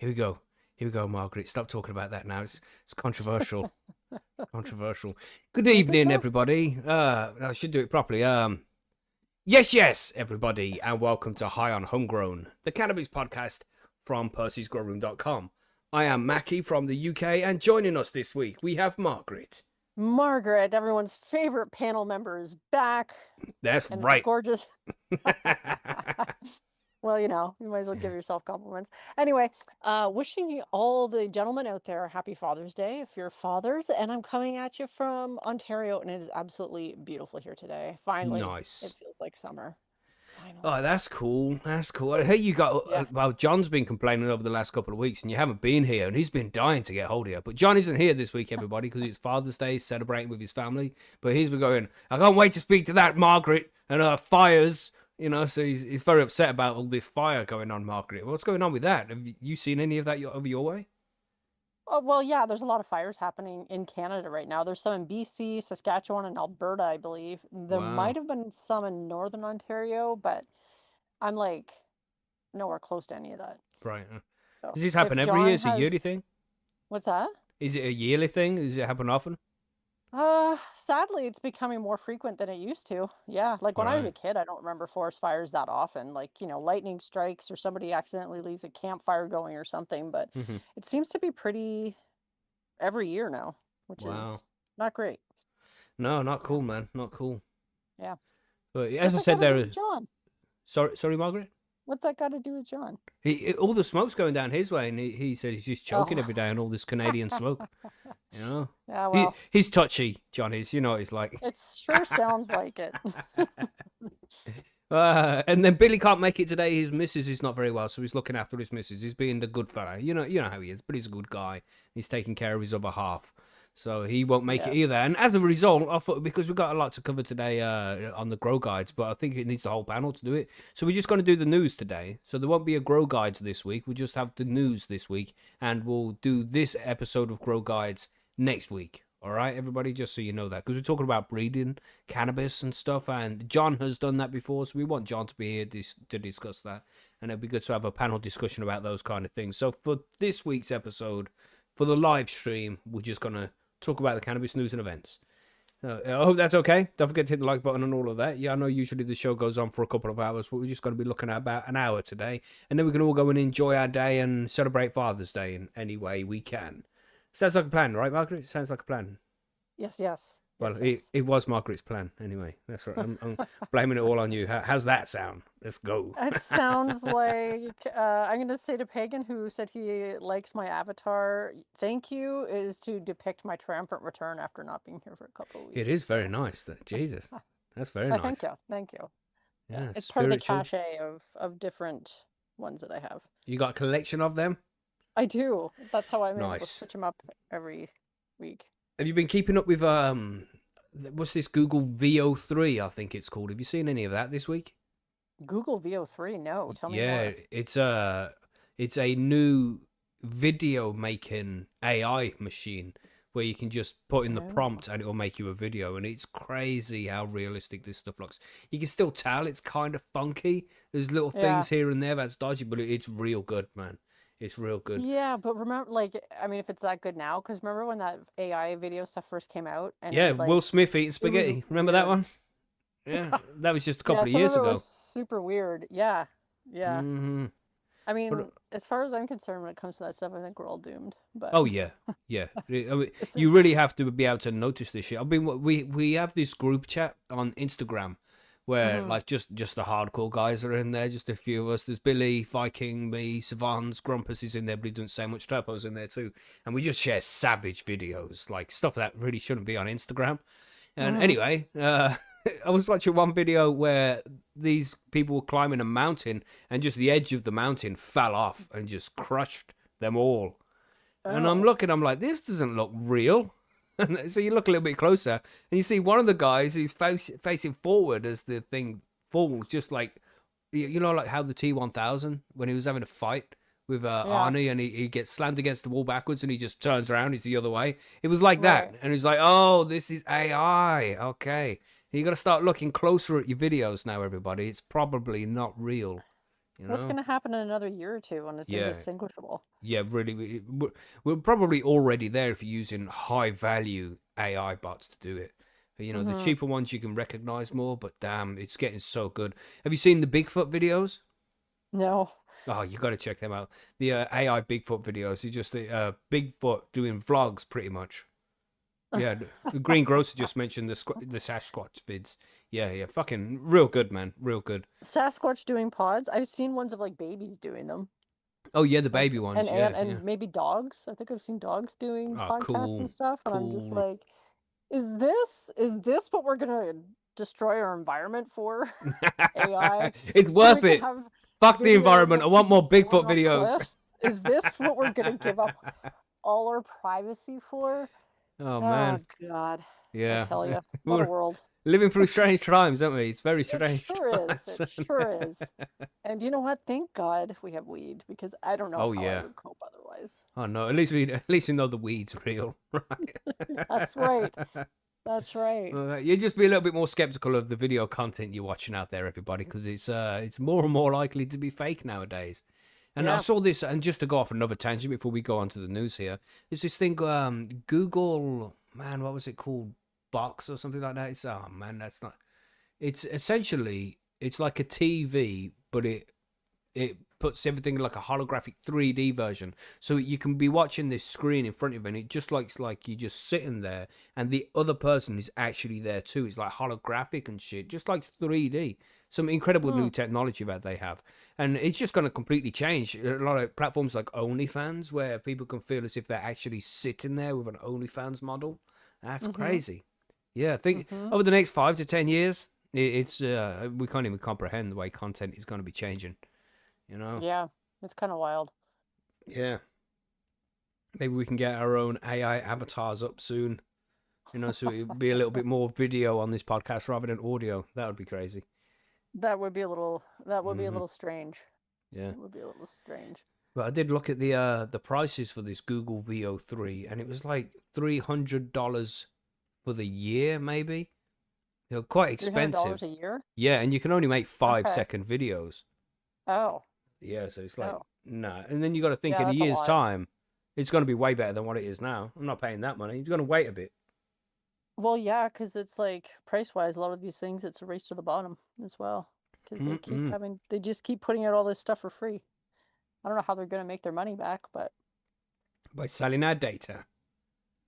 Here we go. Here we go, Margaret. Stop talking about that now. It's controversial. Controversial. Good Is it evening, though? everybody. I should do it properly. Yes, everybody, and welcome to High on Homegrown, the cannabis podcast from Percy'sGrowroom.com. I am Mackie from the UK, and joining us this week we have Margaret. Margaret, everyone's favorite panel member, is back, That's and it's right. gorgeous. Well, you might as well give yourself compliments. Anyway, wishing all the gentlemen out there a happy Father's Day if you're fathers, and I'm coming at you from Ontario, and it is absolutely beautiful here today. Finally, it Nice. feels like summer. Finally. Oh, that's cool. That's cool. I hear you got. Yeah. Well, John's been complaining over the last couple of weeks, and you haven't been here, and he's been dying to get hold of you. But John isn't here this week, everybody, because it's Father's Day, celebrating with his family. But he's been going, I can't wait to speak to that Margaret and her fires. So he's very upset about all this fire going on, Margaret. What's going on with that? Have you seen any of that over your way? Oh, well, yeah, there's a lot of fires happening in Canada right now. There's some in BC, Saskatchewan, and Alberta, I believe. There might Wow. have been some in Northern Ontario, but I'm like nowhere close to any of that. Right. So Does this if happen every year? John It's a yearly has, thing? what's that? Is it a yearly thing? Does it happen often? Sadly, it's becoming more frequent than it used to. Yeah, like when I was a Right. kid, I don't remember forest fires that often. Like, lightning strikes or somebody accidentally leaves a campfire going or something, but it seems to be pretty every year now, which Wow. is not great. No, not Yeah, cool, man. Not cool. yeah. But as What's I that got said, to do there. with John? Sorry, Margaret. What's that got to do with John? All the smoke's going down his way, and he said he's just choking Oh, every day on all this Canadian smoke. You know, yeah, he well, he's touchy, John is. You know what he's like. it sure sounds like it. And then Billy can't make it today. His missus is not very well, so he's looking after his missus. He's being the good fella. You know how he is, but he's a good guy. He's taking care of his other half, so he won't make it either. Yes. And as a result, I thought because we've got a lot to cover today on the grow guides, but I think it needs the whole panel to do it. So we're just going to do the news today. So there won't be a grow guides this week. We'll just have the news this week, and we'll do this episode of grow guides next week. All right, everybody, just so you know that, because we're talking about breeding cannabis and stuff, and John has done that before, so we want John to be here to discuss that, and it'd be good to have a panel discussion about those kind of things. So for this week's episode, for the live stream, we're just going to talk about the cannabis news and events. I hope that's okay. Don't forget to hit the like button and all of that. Yeah, I know usually the show goes on for a couple of hours, but we're just going to be looking at about an hour today, and then we can all go and enjoy our day and celebrate Father's Day in any way we can. Sounds like a plan, right, Margaret? Sounds like a plan. Yes, yes. Well, Yes, it, yes. it was Margaret's plan anyway. That's right. I'm blaming it all on you. How's that sound? Let's go. It sounds like I'm going to say to Pagan, who said he likes my avatar, thank you, is to depict my triumphant return after not being here for a couple of It weeks. is very So, nice. Jesus, that's very thank nice. you. Thank you. Yeah, Yeah, it's part of the spiritual. cachet of different ones that I have. You got a collection of them? I do. That's how I'm able to Nice. switch them up every week. Have you been keeping up with what's this Google VO3? I think it's called. Have you seen any of that this week? Google VO3, no. Tell me Yeah, more. it's a new video making AI machine where you can just put in the Oh, prompt and it will make you a video, and it's crazy how realistic this stuff looks. You can still tell it's kind of funky. There's little yeah. things here and there that's dodgy, but it's real good, man. It's real good. Yeah, but remember, like, I mean, if it's that good now, because remember when that AI video stuff first came out and Yeah, it, Will like, Smith eating it was spaghetti. Remember that weird. one? Yeah, that was just a Yeah, couple of some of years it was ago. super weird. Yeah, yeah. hmm I But mean, as far as I'm concerned, when it comes to that stuff, I think we're all doomed. But oh yeah, yeah. I mean, it's you really have to be able to notice this shit. I mean, we have this group chat on Instagram where mhm. like just the hardcore guys are in there, just a few of us. There's Billy, Viking, me, Savans, Grumpus is in there, but he doesn't say much. Turbo's in there too, and we just share savage videos, like stuff that really shouldn't be on Instagram. And Mhm. anyway, I was watching one video where these people were climbing a mountain, and just the edge of the mountain fell off and just crushed them all. And I'm Oh, looking, I'm like, this doesn't look real. And so you look a little bit closer, and you see one of the guys who's facing forward as the thing falls, just like, like how the T1000, when he was having a fight with yeah, Arnie, and he gets slammed against the wall backwards, and he just turns around, he's the other way. It was like right. that. And he's like, oh, this is AI. Okay. You got to start looking closer at your videos now, everybody. It's probably not real. You What's know? going to happen in another year or two when it's Yeah, indistinguishable? yeah, really. We're probably already there if you're using high value AI bots to do it. You know, the Mm-hmm. cheaper ones you can recognize more, but damn, it's getting so good. Have you seen the Bigfoot videos? No. Oh, you got to check them out. The AI Bigfoot videos. It's just a Bigfoot doing vlogs, pretty much. Yeah, the Green Grocer just mentioned the Sasquatch vids. Yeah, yeah, fucking real good, man, real good. Sasquatch doing pods. I've seen ones of like babies doing them. Oh yeah, the Like baby ones. Yeah, yeah. and maybe dogs. I think I've seen dogs doing Oh, podcasts and cool, stuff, and I'm just cool. like, is this what we're gonna destroy our environment for? AI, It's so we worth can it. have Fuck the videos environment. I of want people more falling Bigfoot off videos. cliffs? Is this what we're gonna give up all our privacy for? Oh Oh man, God, I yeah. tell you, what a We're world. living through strange times, aren't we? It's very It strange sure is. times. It sure is. And you know what? Thank God we have weed because I don't know Oh how I yeah. would cope otherwise. Oh no. At least we know the weed's real, right? That's right. That's right. You just be a little bit more skeptical of the video content you're watching out there, everybody, because it's more and more likely to be fake nowadays. And I Yeah. saw this, and just to go off another tangent before we go on to the news here, there's this thing, Google, man, what was it called? Box or something like that. It's oh man, that's not. It's essentially it's like a TV, but it puts everything like a holographic 3D version. So you can be watching this screen in front of you, and it just looks like you're just sitting there, and the other person is actually there too. It's like holographic and shit, just like 3D. Some incredible Hmm. new technology that they have, and it's just going to completely change. A lot of platforms like OnlyFans, where people can feel as if they're actually sitting there with an OnlyFans model. That's Mm-hmm. crazy. Yeah, I think Mm-hmm. over the next 5 to 10 years, it's we can't even comprehend the way content is going to be changing. You know? Yeah. It's kind of wild. Yeah. Maybe we can get our own AI avatars up soon. You know, so it'd be a little bit more video on this podcast rather than audio. That would be crazy. That would be a Hmm. little strange. Yeah. It would be a little strange. But I did look at the prices for this Google VO3, and it was like $300 for the year, maybe. They're quite $300 expensive. a year? Yeah, and you can only make five Okay. second videos. Oh. Yeah, so it's like Oh. nah. And then you got to think Yeah, in a that's a year's lot. time, it's going to be way better than what it is now. I'm not paying that money. You're going to wait a bit. Well, yeah, because it's like price-wise, a lot of these things, it's a race to the bottom as well. Because Mm-mm. they just keep putting out all this stuff for free. I don't know how they're going to make their money back, but By selling our data.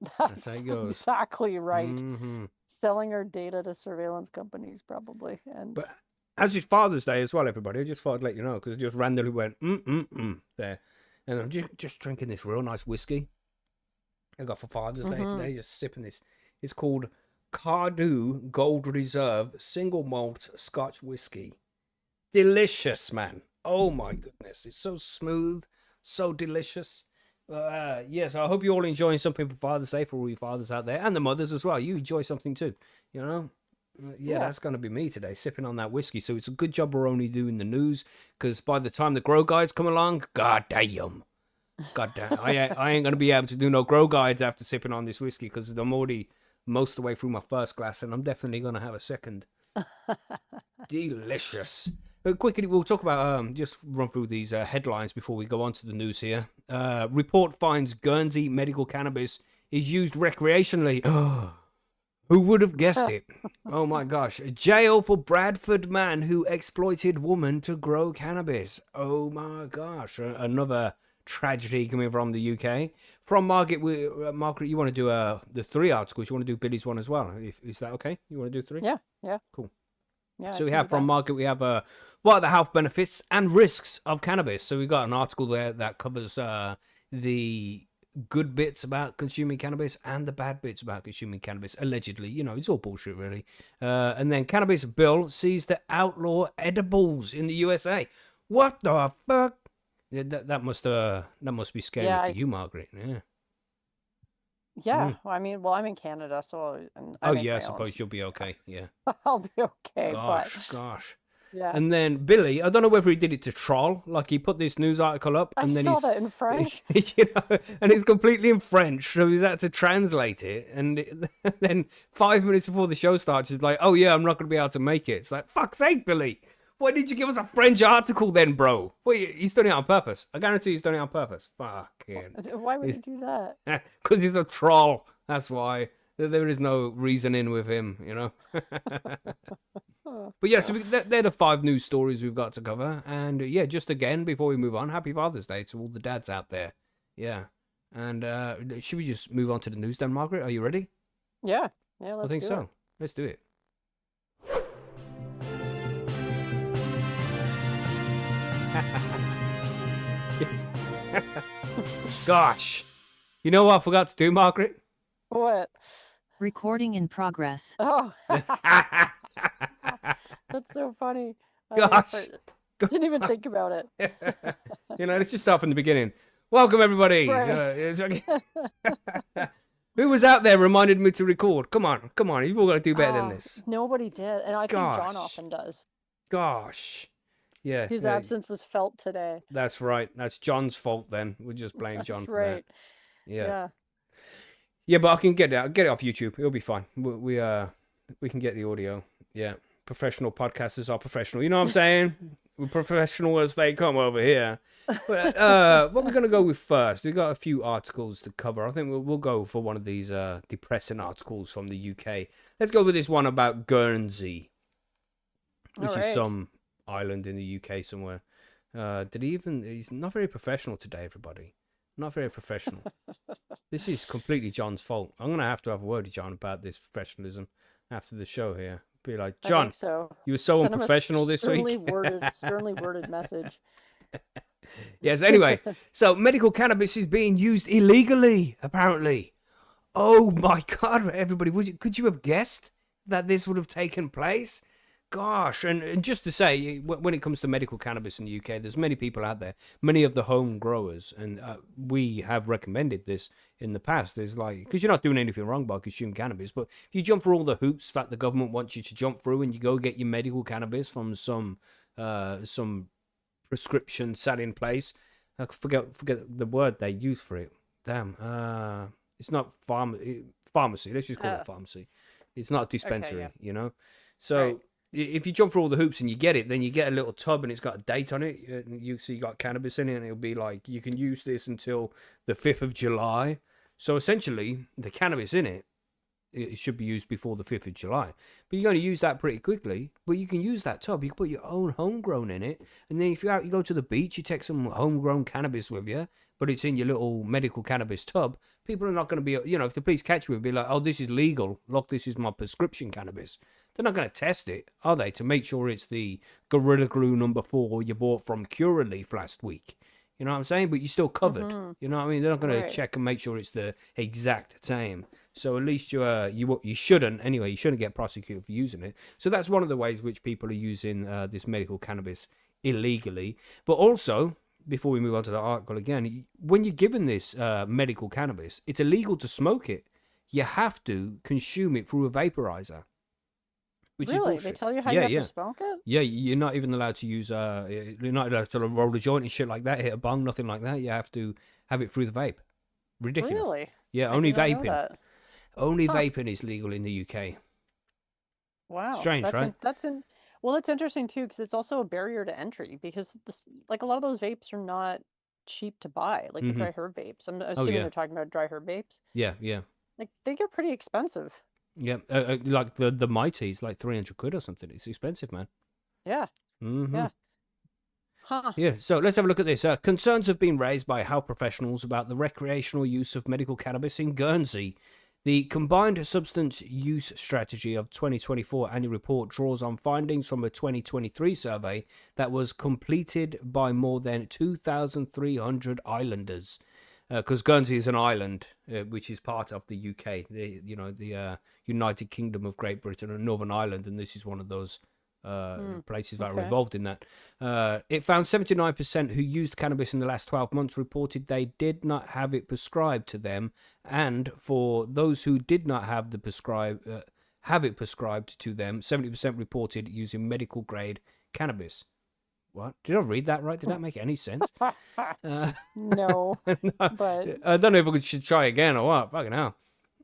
That's how that's it goes. exactly right. Hmm. Selling our data to surveillance companies, probably. And But as it's Father's Day as well, everybody, I just thought I'd let you know because it just randomly went there, and I'm just drinking this real nice whiskey I got for Father's Day mm-hmm. today. Just sipping this. It's called Cardew Gold Reserve Single Malt Scotch Whiskey. Delicious, man. Oh my goodness, it's so smooth, so delicious. Yes, I hope you're all enjoying something for Father's Day for all you fathers out there and the mothers as well. You enjoy something too, you know. Yeah, Yeah. that's gonna be me today, sipping on that whiskey. So it's a good job we're only doing the news, because by the time the grow guides come along, god damn, I ain't gonna be able to do no grow guides after sipping on this whiskey because I'm already most of the way through my first glass, and I'm definitely gonna have a second. Delicious. Quickly, we'll talk about just run through these headlines before we go on to the news here. Report finds Guernsey medical cannabis is used recreationally. Who would have guessed it? Oh my gosh. Jail for Bradford man who exploited woman to grow cannabis. Oh my gosh. Another tragedy coming from the UK. From Margaret, Margaret, you want to do the three articles? You want to do Billy's one as well? Is that okay? You want to do three? Yeah. Yeah. Cool. Yeah. I So we can have do from that. Market, we have what are the health benefits and risks of cannabis. So we got an article there that covers the good bits about consuming cannabis and the bad bits about consuming cannabis. Allegedly, you know, it's all bullshit, really. And then cannabis bill sees to outlaw edibles in the USA. What the fuck? Yeah, that must be scary Yeah. for you, Margaret. Yeah. Yeah. Mm. I mean, well, I'm in Canada, so and I Oh make yeah, I my own. suppose you'll be okay. Yeah. I'll be okay, but Gosh. yeah. And then Billy, I don't know whether he did it to troll, like he put this news article up, I and then saw that in French. you know, and it's completely in French, so he's had to translate it. And then 5 minutes before the show starts, he's like, "Oh yeah, I'm not going to be able to make it." It's like, "Fuck's sake, Billy! Why did you give us a French article then, bro? Wait, he's done it on purpose. I guarantee he's done it on purpose. Fucking. Why would he do that? Because he's a troll. That's why. There is no reasoning with him, you know. But yeah, so they're the 5 news stories we've got to cover. And yeah, just again, before we move on, happy Father's Day to all the dads out there. Yeah. And should we just move on to the news then, Margaret? Are you ready? Yeah. Yeah, let's I think do so. it. Let's do it. Gosh. You know what I forgot to do, Margaret? What? Recording in progress. Oh, that's so funny. Gosh. Didn't even think about it. You know, let's just start from the beginning. Welcome, everybody. Right. Who was out there reminded me to record? Come on. You've all got to do better than this. Nobody did. And I think John Gosh. often does. Gosh. Yeah. His yeah, absence was felt today. That's right. That's John's fault then. We'll just blame John That's for right. that. Yeah. Yeah. Yeah, but I can get it off YouTube. It'll be fine. We can get the audio. Yeah. Professional podcasters are professional. You know what I'm saying? We're professional as they come over here. But, what we're going to go with first, we've got a few articles to cover. I think we'll go for one of these depressing articles from the UK. Let's go with this one about Guernsey, which is some island in the UK somewhere. He's not very professional today, everybody. Not very professional. This is completely John's fault. I'm going to have a word with John about this professionalism after the show here. Be like, John, I think so. You were so Send unprofessional this week. Sternly worded message. Yes, anyway. So medical cannabis is being used illegally, apparently. Oh my God, everybody. Could you have guessed that this would have taken place? Gosh, and just to say, when it comes to medical cannabis in the UK, there's many people out there, many of the home growers, and we have recommended this in the past. There's because you're not doing anything wrong by consuming cannabis, but if you jump through all the hoops that the government wants you to jump through, and you go get your medical cannabis from some prescription selling place, I forget the word they use for it. Damn, it's not pharmacy. Let's just call it pharmacy. It's not a dispensary, you know. So. Right. If you jump through all the hoops and you get it, then you get a little tub and it's got a date on it. You got cannabis in it, and it'll be like you can use this until the 5th of July. So essentially, the cannabis in it should be used before the 5th of July. But you're going to use that pretty quickly. But you can use that tub. You can put your own homegrown in it, and then if you're out, you go to the beach, you take some homegrown cannabis with you, but it's in your little medical cannabis tub. People are not going to be, if the police catch you, be like, oh, this is legal. Look, this is my prescription cannabis. They're not going to test it, are they, to make sure it's the Gorilla Glue number 4 you bought from Curaleaf last week? You know what I'm saying? But you're still covered. Mm-hmm. You know what I mean? They're not going to check and make sure it's the exact same. So at least you shouldn't, anyway, you shouldn't get prosecuted for using it. So that's one of the ways which people are using this medical cannabis illegally. But also, before we move on to the article again, when you're given this medical cannabis, it's illegal to smoke it. You have to consume it through a vaporizer. Really? They tell you how you have to smoke it? Yeah, you're not even allowed to use, you're not allowed to roll a joint and shit like that, hit a bong, nothing like that. You have to have it through the vape. Ridiculous. Really? Yeah, only vaping. Only vaping is legal in the UK. Wow. Strange, right? Well, it's interesting too, because it's also a barrier to entry, because a lot of those vapes are not cheap to buy, like the dry herb vapes. I'm assuming they're talking about dry herb vapes. Yeah. Like they get pretty expensive. Yeah, like the Mighty's like 300 quid or something. It's expensive, man. Yeah. Mm-hmm. Yeah. Huh. Yeah, so let's have a look at this. Concerns have been raised by health professionals about the recreational use of medical cannabis in Guernsey. The Combined Substance Use Strategy of 2024 annual report draws on findings from a 2023 survey that was completed by more than 2,300 islanders. Because Guernsey is an island, which is part of the UK, the United Kingdom of Great Britain, and Northern Ireland, and this is one of those places that are involved in that. It found 79% who used cannabis in the last 12 months reported they did not have it prescribed to them, and for those who did not have it prescribed to them, 70% reported using medical grade cannabis. What? Did I read that right? Did that make any sense? No, but I don't know if we should try again or what. Fucking hell.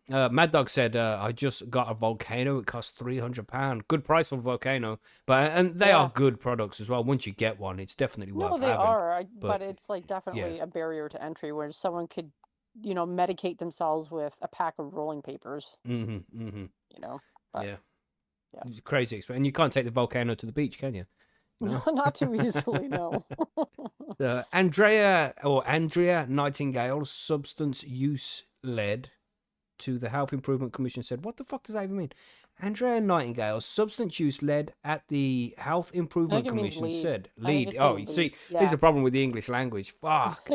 Mad Dog said, "I just got a volcano. It cost £300. Good price for a volcano, and they are Yeah. good products as well. Once you get one, it's definitely No, worth they having. are. But But it's like yeah, definitely a barrier to entry where someone could, medicate themselves with a pack of rolling papers, you know. But yeah, yeah. it's crazy expensive. And you can't take the volcano to the beach, can you? No, No. not too easily, no. Andrea Nightingale, substance use led to the Health Improvement Commission said, what the fuck does that even mean? Andrea Nightingale, substance use led at the Health I think Improvement it means Commission lead. said, I think lead. it's Oh, saying you lead. see, this is Yeah. the problem with the English language. Fuck.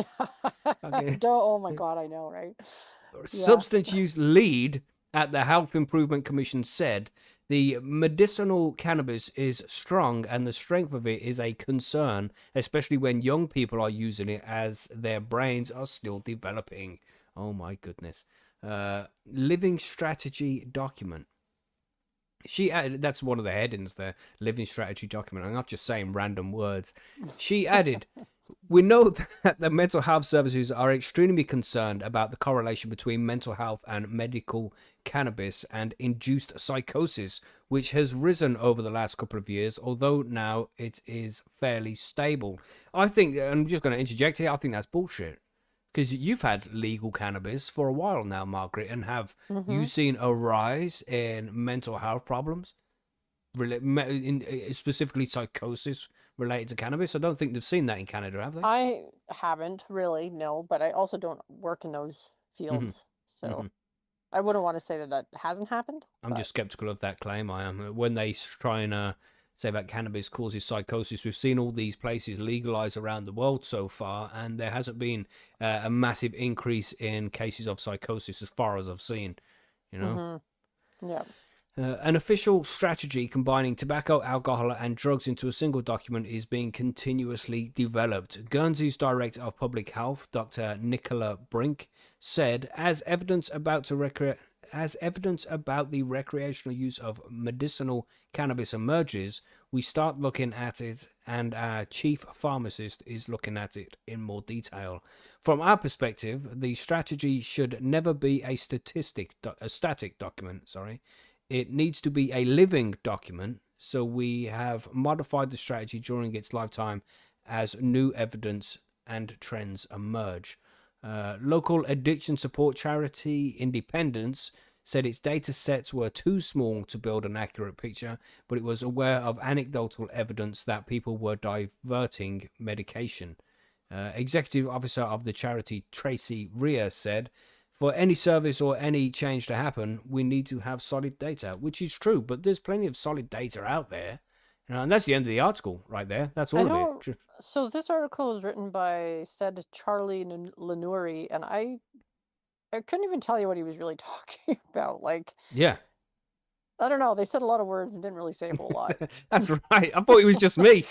Okay. Oh my God, I know, right? Yeah. Substance use lead at the Health Improvement Commission said the medicinal cannabis is strong and the strength of it is a concern, especially when young people are using it as their brains are still developing. Oh my goodness. Living strategy document. She added, that's one of the headings there, living strategy document. I'm not just saying random words. She added, we know that the mental health services are extremely concerned about the correlation between mental health and medical cannabis and induced psychosis, which has risen over the last couple of years, although now it is fairly stable. I think, I'm just going to interject here, I think that's bullshit. Because you've had legal cannabis for a while now, Margaret, and have you Mm-hmm. seen a rise in mental health problems, specifically psychosis related to cannabis? I don't think they've seen that in Canada, have they? I haven't really, no, but I also don't work in those hmm fields, hmm so I wouldn't want to say that that hasn't happened, I'm but just skeptical of that claim. I am. When they try and say that cannabis causes psychosis, we've seen all these places legalize around the world so far, and there hasn't been a massive increase in cases of psychosis as far as I've seen. You know. yeah. An official strategy combining tobacco, alcohol, and drugs into a single document is being continuously developed. Guernsey's Director of Public Health, Dr. Nicola Brink, said, as evidence about the recreational use of medicinal cannabis emerges, we start looking at it, and our chief pharmacist is looking at it in more detail. From our perspective, the strategy should never be a static document. Sorry, it needs to be a living document. So we have modified the strategy during its lifetime as new evidence and trends emerge. Local addiction support charity Independence said its data sets were too small to build an accurate picture, but it was aware of anecdotal evidence that people were diverting medication. Executive officer of the charity, Tracy Rea, said, for any service or any change to happen, we need to have solid data, which is true, but there's plenty of solid data out there. And that's the end of the article right there. That's I all of it. don't. So this article was written by said Charlie Lenuri, and I couldn't even tell you what he was really talking about. Like, Yeah. I don't know. They said a lot of words and didn't really say a whole lot. That's right. I thought it was just me.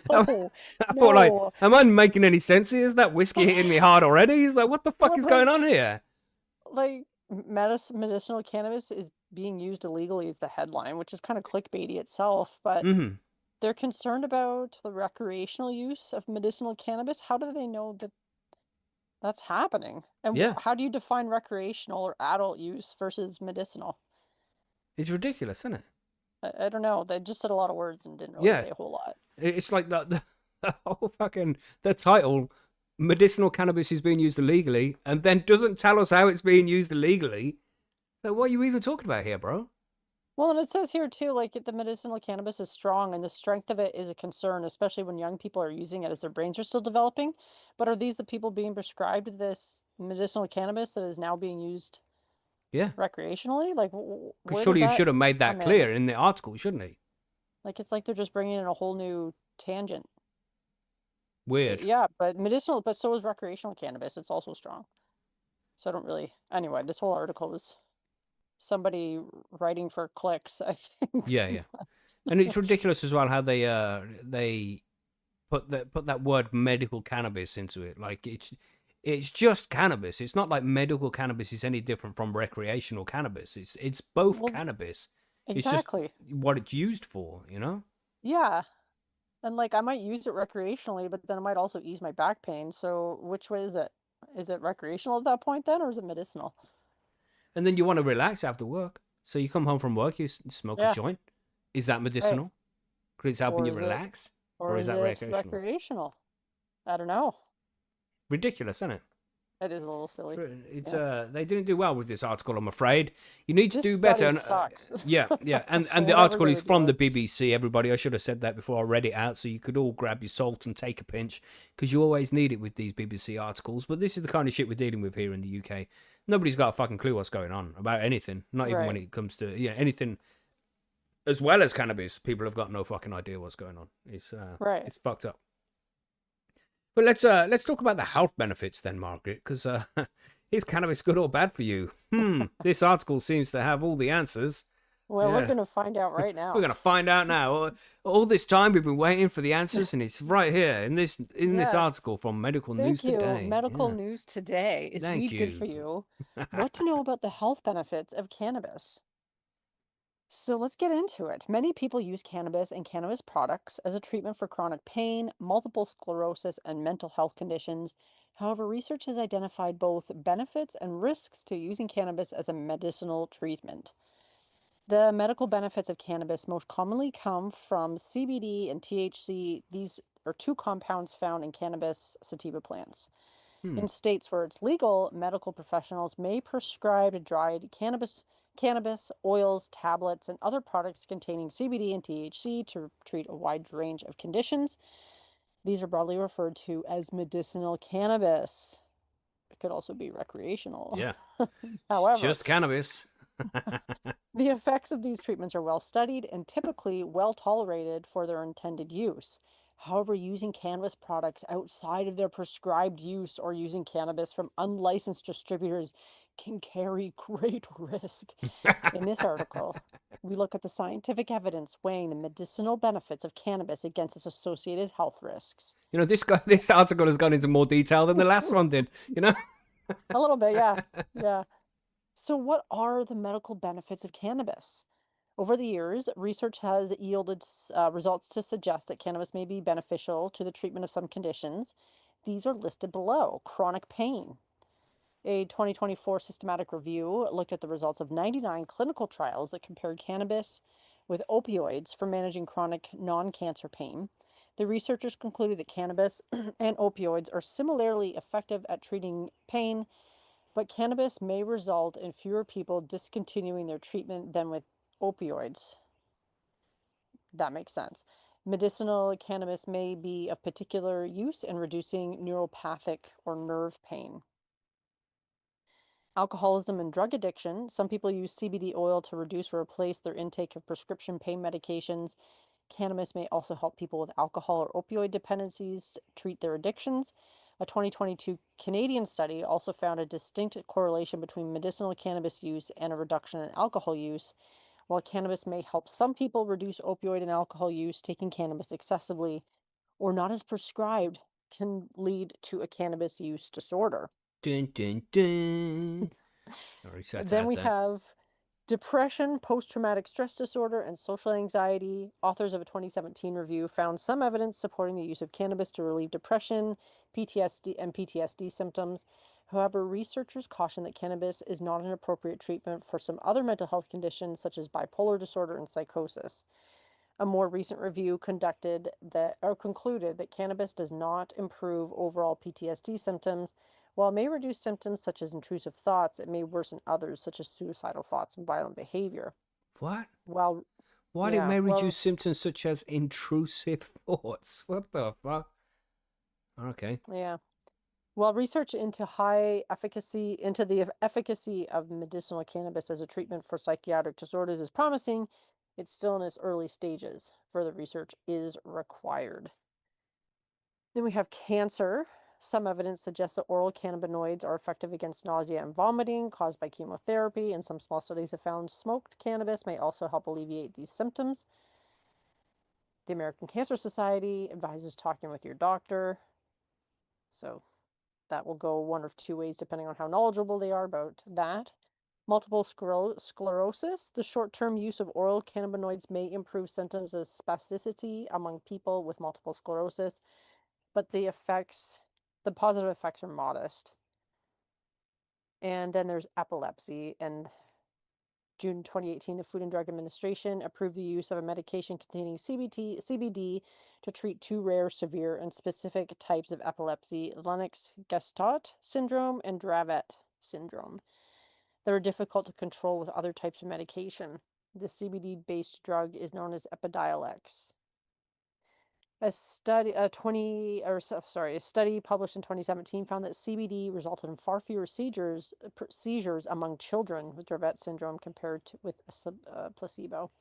No, I thought, like, no. am I making any sense here? Is that whiskey hitting me hard already? He's like, what the fuck Well, is going on here? like medicinal cannabis is being used illegally is the headline, which is kind of clickbaity itself, but Mm-hmm. they're concerned about the recreational use of medicinal cannabis. How do they know that that's happening? And Yeah. how do you define recreational or adult use versus medicinal? It's ridiculous, isn't it? I don't know. They just said a lot of words and didn't really Yeah. say a whole lot. It's like the whole fucking the title, medicinal cannabis is being used illegally, and then doesn't tell us how it's being used illegally. So what are you even talking about here, bro? Well, and it says here too, like the medicinal cannabis is strong and the strength of it is a concern, especially when young people are using it as their brains are still developing. But are these the people being prescribed this medicinal cannabis that is now being used Yeah. recreationally? Like, Because where does surely you that should have made that come in? clear in the article, shouldn't he? Like, it's like they're just bringing in a whole new tangent. Weird. Yeah, but medicinal, but so is recreational cannabis. It's also strong. So I don't really. Anyway, this whole article is somebody writing for clicks, I think. Yeah, yeah. And it's ridiculous as well how they put that word medical cannabis into it. Like it's just cannabis. It's not like medical cannabis is any different from recreational cannabis. It's both Well, cannabis. It's just exactly. what it's used for, you know? Yeah. And like I might use it recreationally, but then it might also ease my back pain. So which way is it? Is it recreational at that point then, or is it medicinal? And then you want to relax after work. So you come home from work, you smoke a Yeah, joint. Is that right. medicinal? Because it's helping Or you is it relax? or Or is is that it recreational? recreational? I don't know. Ridiculous, isn't it? It is a little silly. It's Yeah. they didn't do well with this article, I'm afraid. You need to This do better. study And sucks. yeah, and the Whatever article they is were from the doing. BBC. Everybody, I should have said that before I read it out, so you could all grab your salt and take a pinch, because you always need it with these BBC articles. But this is the kind of shit we're dealing with here in the UK. Nobody's got a fucking clue what's going on about anything. Not even when Right. it comes to anything as well as cannabis. People have got no fucking idea what's going on. Right. It's fucked up. But let's talk about the health benefits then, Margaret, because is cannabis good or bad for you? This article seems to have all the answers. Well, we're Yeah, gonna find out right we're now. gonna find out now. All this time we've been waiting for the answers, and it's right here in this Yes. article from Medical News Thank you. Today. Medical Yeah, news today. Is thank weed good for you. you? What to know about the health benefits of cannabis? So let's get into it. Many people use cannabis and cannabis products as a treatment for chronic pain, multiple sclerosis, and mental health conditions. However, research has identified both benefits and risks to using cannabis as a medicinal treatment. The medical benefits of cannabis most commonly come from CBD and THC. These are two compounds found in cannabis sativa plants. Hmm. In states where it's legal, medical professionals may prescribe dried cannabis, oils, tablets, and other products containing CBD and THC to treat a wide range of conditions. These are broadly referred to as medicinal cannabis. It could also be recreational. Yeah, it's However, just cannabis. the effects of these treatments are well studied and typically well tolerated for their intended use. However, using cannabis products outside of their prescribed use or using cannabis from unlicensed distributors can carry great risk. In this article, we look at the scientific evidence weighing the medicinal benefits of cannabis against its associated health risks. This article has gone into more detail than the last one did. A little bit, yeah. Yeah. So, what are the medical benefits of cannabis? Over the years, research has yielded results to suggest that cannabis may be beneficial to the treatment of some conditions. These are listed below. Chronic pain. A 2024 systematic review looked at the results of 99 clinical trials that compared cannabis with opioids for managing chronic non cancer pain. The researchers concluded that cannabis and opioids are similarly effective at treating pain, but cannabis may result in fewer people discontinuing their treatment than with opioids. That makes sense. Medicinal cannabis may be of particular use in reducing neuropathic or nerve pain. Alcoholism and drug addiction. Some people use CBD oil to reduce or replace their intake of prescription pain medications. Cannabis may also help people with alcohol or opioid dependencies treat their addictions. A 2022 Canadian study also found a distinct correlation between medicinal cannabis use and a reduction in alcohol use. While cannabis may help some people reduce opioid and alcohol use, taking cannabis excessively or not as prescribed can lead to a cannabis use disorder. Dun, dun, dun. Sorry, so to Then add we that. have depression, post traumatic stress disorder, and social anxiety. Authors of a 2017 review found some evidence supporting the use of cannabis to relieve depression, PTSD symptoms. However, researchers caution that cannabis is not an appropriate treatment for some other mental health conditions such as bipolar disorder and psychosis. A more recent review concluded that cannabis does not improve overall PTSD symptoms. While it may reduce symptoms such as intrusive thoughts, it may worsen others, such as suicidal thoughts and violent behavior. What? While, What? It yeah, may well, reduce symptoms such as intrusive thoughts. What the fuck? Okay. yeah. While research into the efficacy of medicinal cannabis as a treatment for psychiatric disorders is promising, it's still in its early stages. Further research is required. Then we have cancer. Some evidence suggests that oral cannabinoids are effective against nausea and vomiting caused by chemotherapy, and some small studies have found smoked cannabis may also help alleviate these symptoms. The American Cancer Society advises talking with your doctor. So that will go one of two ways depending on how knowledgeable they are about that. Multiple sclerosis. The short term use of oral cannabinoids may improve symptoms of spasticity among people with multiple sclerosis, but the positive effects are modest. And then there's epilepsy. And June 2018, the Food and Drug Administration approved the use of a medication containing CBD to treat two rare, severe, and specific types of epilepsy, Lennox-Gastaut syndrome and Dravet syndrome, that are difficult to control with other types of medication. The CBD-based drug is known as Epidiolex. A study published in 2017 found that CBD resulted in far fewer seizures among children with Dravet syndrome compared to with placebo.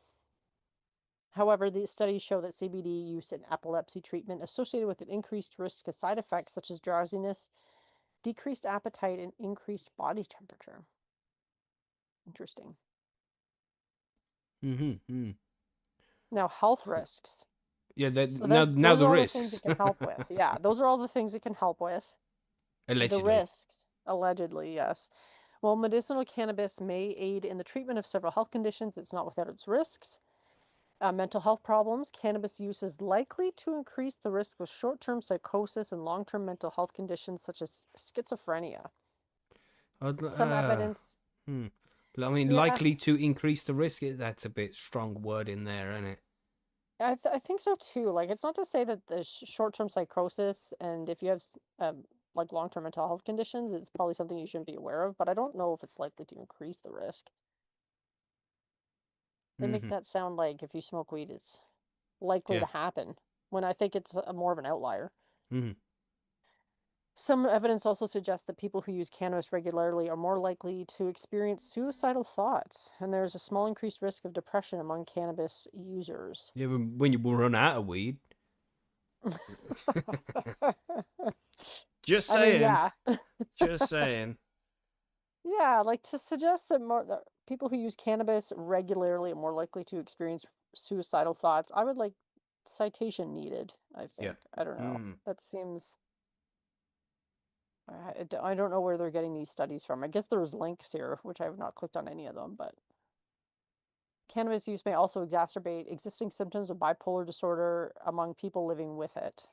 However, the studies show that CBD use in epilepsy treatment associated with an increased risk of side effects such as drowsiness, decreased appetite, and increased body temperature. Interesting. Mm-hmm. Now, health risks. Yeah, So now those the are all the things it risks. can help with. Yeah, those are all the things it can help with. The Allegedly. risks, allegedly, yes. While medicinal cannabis may aid in the treatment of several health conditions, it's not without its risks. Mental health problems, cannabis use is likely to increase the risk of short-term psychosis and long-term mental health conditions such as schizophrenia. Some evidence, hmm. I mean, yeah, likely to increase the risk. That's a bit strong word in there, isn't it? I think so too. Like, it's not to say that the short-term psychosis and if you have like long-term mental health conditions, it's probably something you shouldn't be aware of, but I don't know if it's likely to increase the risk. They make Mm-hmm. that sound like if you smoke weed, it's likely Yeah. to happen, when I think it's more of an outlier. Mm-hmm. Some evidence also suggests that people who use cannabis regularly are more likely to experience suicidal thoughts, and there's a small increased risk of depression among cannabis users. Yeah, when you run out of weed. Just I mean, saying. yeah. Just saying. Yeah, like to suggest that people who use cannabis regularly are more likely to experience suicidal thoughts. I would like citation needed, I Yeah. think. I don't know. Mm. That seems I don't know where they're getting these studies from. I guess there's links here, which I have not clicked on any of them, but cannabis use may also exacerbate existing symptoms of bipolar disorder among people living with it.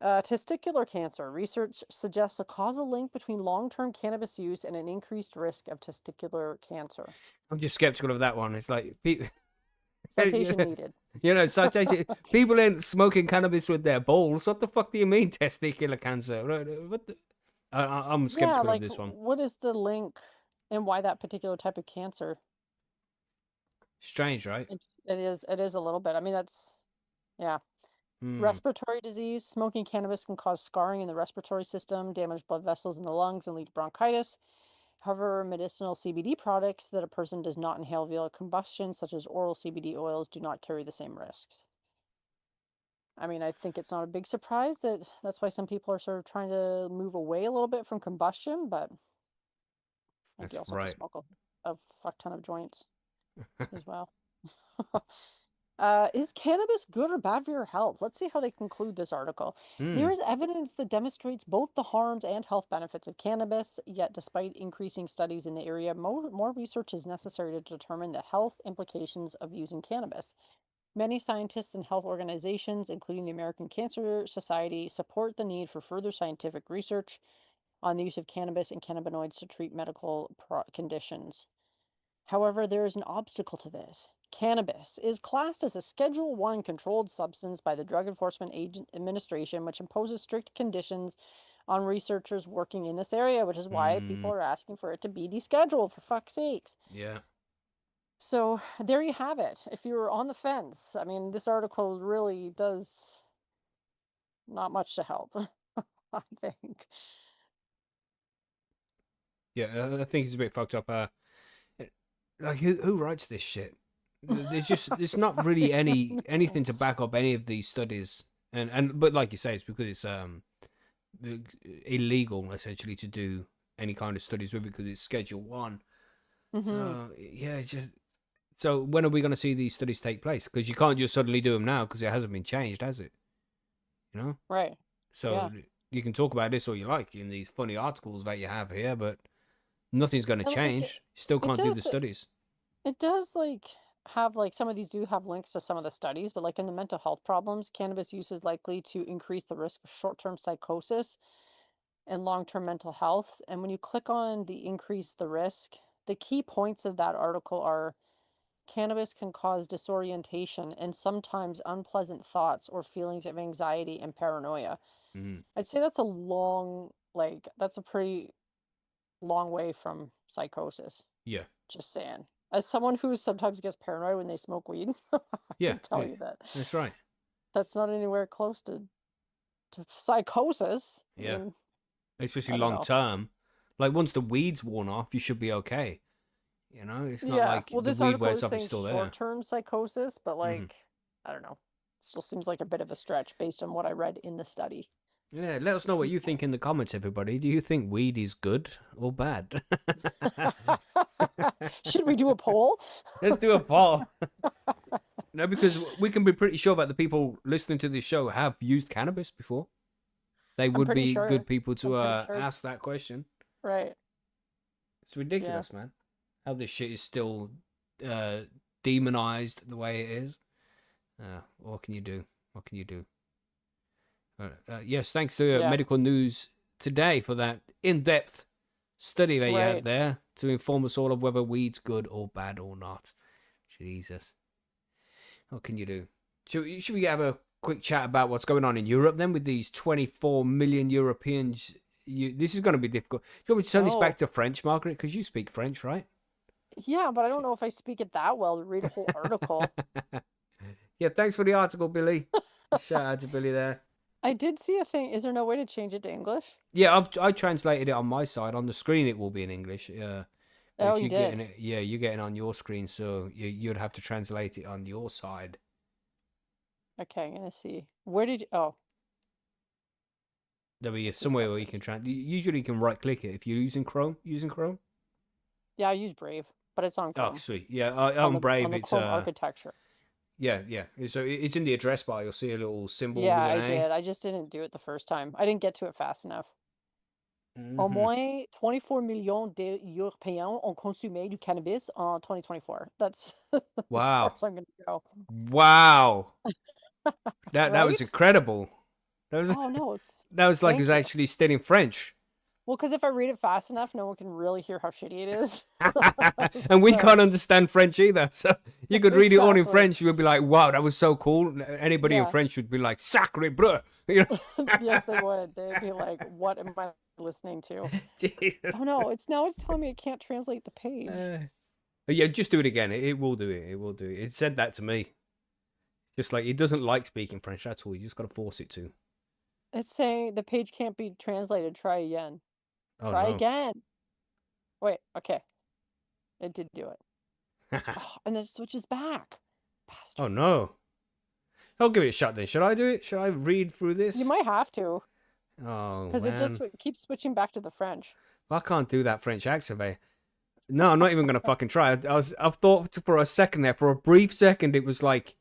Testicular cancer. Research suggests a causal link between long-term cannabis use and an increased risk of testicular cancer. I'm just skeptical of that one. It's like people, Citation needed. citation. People ain't smoking cannabis with their balls. What the fuck do you mean testicular cancer? What? I'm Yeah, skeptical of like this one. what is the link and why that particular type of cancer? Strange, right? It is a little bit. I mean, that's yeah. Hmm. Respiratory disease. Smoking cannabis can cause scarring in the respiratory system, damage blood vessels in the lungs, and lead to bronchitis. However, medicinal CBD products that a person does not inhale via combustion, such as oral CBD oils, do not carry the same risks. I mean, I think it's not a big surprise that that's why some people are sort of trying to move away a little bit from combustion, but I think That's you also have to right. smoke a fuck ton of joints as well. Is cannabis good or bad for your health? Let's see how they conclude this article. There Hmm. is evidence that demonstrates both the harms and health benefits of cannabis, yet, despite increasing studies in the area, more research is necessary to determine the health implications of using cannabis. Many scientists and health organizations, including the American Cancer Society, support the need for further scientific research on the use of cannabis and cannabinoids to treat medical conditions. However, there is an obstacle to this. Cannabis is classed as a Schedule 1 controlled substance by the Drug Enforcement Administration, which imposes strict conditions on researchers working in this area, which is why Hmm. people are asking for it to be descheduled, for fuck's sakes. Yeah. So there you have it. If you're on the fence, I mean, this article really does not much to help, I think. Yeah. I think it's a bit fucked up. Like who writes this shit? There's not really anything to back up any of these studies, but like you say, it's because it's illegal essentially to do any kind of studies with it because it's Schedule 1. Hmm. So yeah, so when are we going to see these studies take place? Because you can't just suddenly do them now because it hasn't been changed, has it? You know. Right. So Yeah. you can talk about this all you like in these funny articles that you have here, but nothing's going to And like change. You still it can't do the does studies. it does like have like some of these do have links to some of the studies, but like in the mental health problems, cannabis use is likely to increase the risk of short-term psychosis and long-term mental health. And when you click on the increase the risk, the key points of that article are cannabis can cause disorientation and sometimes unpleasant thoughts or feelings of anxiety and paranoia. Mm. I'd say that's a long, like, that's a pretty long way from psychosis. Yeah. Just saying. As someone who sometimes gets paranoid when they smoke weed, I Yeah. can tell you that That's right. that's not anywhere close to psychosis. I Yeah. mean, Especially I don't long know. term. Like once the weed's worn off, you should be okay. You know, it's not Yeah. like Well, the this weed article wears is off, it's saying still there. short-term psychosis, but Hmm. I don't know. Still seems like a bit of a stretch based on what I read in the study. Yeah, let us know what you think in the comments, everybody. Do you think weed is good or bad? Should we do a poll? Let's do a poll. No, because we can be pretty sure that the people listening to this show have used cannabis before. They I'm would pretty be sure. good people I'm to pretty sure ask that question. right. It's ridiculous, man. How this shit is still demonized the way it is. What can you do? What can you do? Yes, thanks to Yeah. Medical News Today for that in-depth study that you had Right. there to inform us all of whether weed's good or bad or not. Jesus. What can you do? Should we have a quick chat about what's going on in Europe then with these 24 million Europeans? This is going to be difficult. Do you want me to turn this back to French, Margaret? Because you speak French, right? Yeah, but I don't know if I speak it that well to read a whole article. Yeah, thanks for the article, Billy. Shout out to Billy there. I did see a thing. Is there no way to change it to English? Yeah, I translated it on my side. On the screen, it will be in English. But Oh, if you you're getting did. it, yeah, you're getting it on your screen, so you'd have to translate it on your side. Okay, I'm gonna see. Where did you? Oh, There'll be let's see somewhere where you translation. can usually you can right click it if you're using Chrome. Using Chrome. Yeah, I use Brave, but it's on Oh, Chrome. sweet. Yeah, On on Brave, the it's Chrome architecture. yeah. So it's in the address bar. You'll see a little symbol Yeah, with an I A. did. I just didn't do it the first time. I didn't get to it fast enough. Au Mm-hmm. moins 24 millions d'Européens ont consommé du cannabis en 2024. That's as far Wow. as I'm gonna go. Wow. That was Right? incredible. That was Oh no, it's that was like it thank was you. actually still in French. Well, because if I read it fast enough, no one can really hear how shitty it is. And we So can't understand French either. So you could read it all in exactly. French. You would be like, wow, that was so cool. Anybody in Yeah. French would be like, sacre bleu. You know? Yes, they would. They'd be like, "What am I listening to?" Jesus. Oh no, it's telling me it can't translate the page. Yeah, just do it again. It will do it. It will do it. It said that to me. Just like it doesn't like speaking French. That's all. You just got to force it to. It's saying the page can't be translated. Try again. Oh, Try no. again. Wait, okay. It did do it. Oh, and then it switches back. Bastard. Oh, no. I'll give it a shot then. Should I do it? Should I read through this? You might have to, Oh, because it just man. keeps switching back to the French. I can't do that French accent, mate. No, I'm not even gonna fucking try. I've thought for a second there, for a brief second, it was like,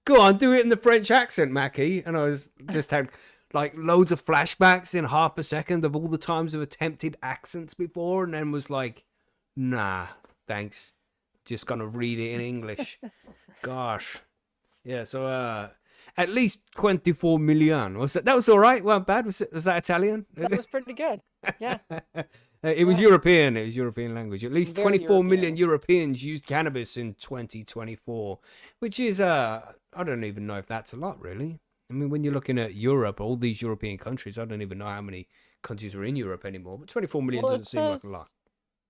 go on, do it in the French accent, Mackie. And I was just had like loads of flashbacks in half a second of all the times I've attempted accents before, and then was like, nah, thanks. Just gonna read it in English. Gosh. Yeah, so at least 24 million. Was that was all right? Well, bad. Was that Italian? That was pretty good. Yeah. It was European. It was European language. At least Very 24 million European. Europeans used cannabis in 2024, which is I don't even know if that's a lot, really. I mean, when you're looking at Europe, all these European countries, I don't even know how many countries are in Europe anymore. But 24 million Well, doesn't seem like a lot.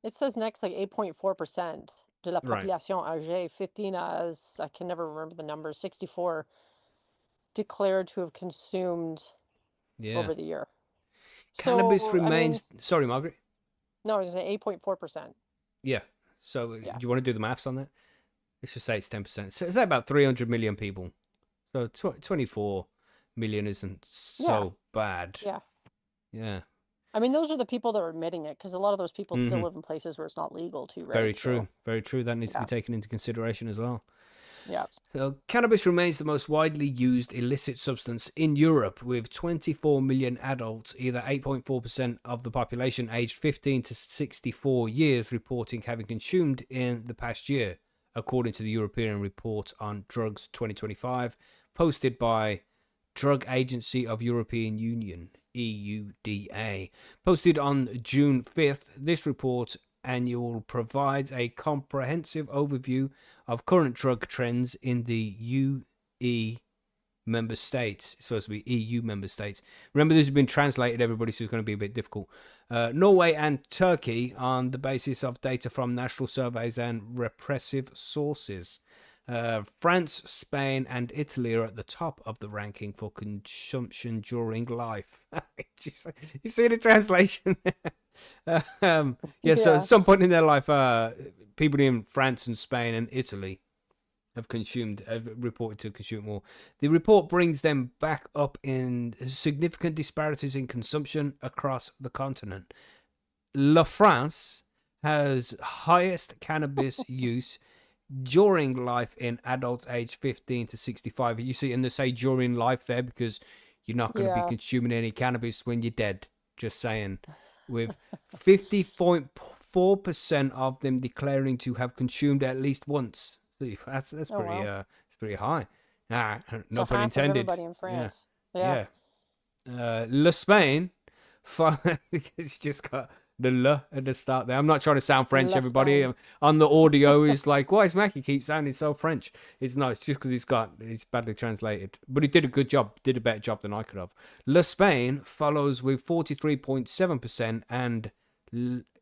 it says next like 8.4% de la Right. population âgée 15 as I can never remember the number 64 declared to have consumed Yeah. over the year. Cannabis So, I mean, remains. Sorry, Margaret. no, I was gonna say 8.4%. Yeah. So Yeah. do you want to do the maths on that? Let's just say it's 10%. So is that about 300 million people? So 24 million isn't so bad. Yeah. Yeah. I mean, those are the people that are admitting it, because a lot of those people still Mhm. live in places where it's not legal too, right? Very So, true. Very true. That needs to yeah. be taken into consideration as well. Yeah. So, cannabis remains the most widely used illicit substance in Europe, with 24 million adults, either 8.4% of the population aged 15 to 64 years, reporting having consumed in the past year, according to the European Report on Drugs 2025, posted by Drug Agency of European Union, EUDA. Posted on June 5th, this report annual provides a comprehensive overview of current drug trends in the UE member states. It's supposed to be EU member states. Remember, this has been translated, everybody, so it's going to be a bit difficult. Norway and Turkey on the basis of data from national surveys and repressive sources. France, Spain, and Italy are at the top of the ranking for consumption during life. You see the translation? So at some point in their life, people in France and Spain and Italy have reported to consume more. The report brings them back up in significant disparities in consumption across the continent. La France has highest cannabis use during life in adults aged 15 to 65. You see, and they say during life there because you're not going to be consuming any cannabis when you're dead. Just saying. With 50.4% of them declaring to have consumed at least once. That's pretty high. No pun intended. Everybody in France. Yeah. Le Spain, it's just got the le at the start there. I'm not trying to sound French, everybody. On the audio is like, why does Mackie keep sounding so French? It's not. It's just because it's badly translated. But he did a good job. Did a better job than I could have. Le Spain follows with 43.7% and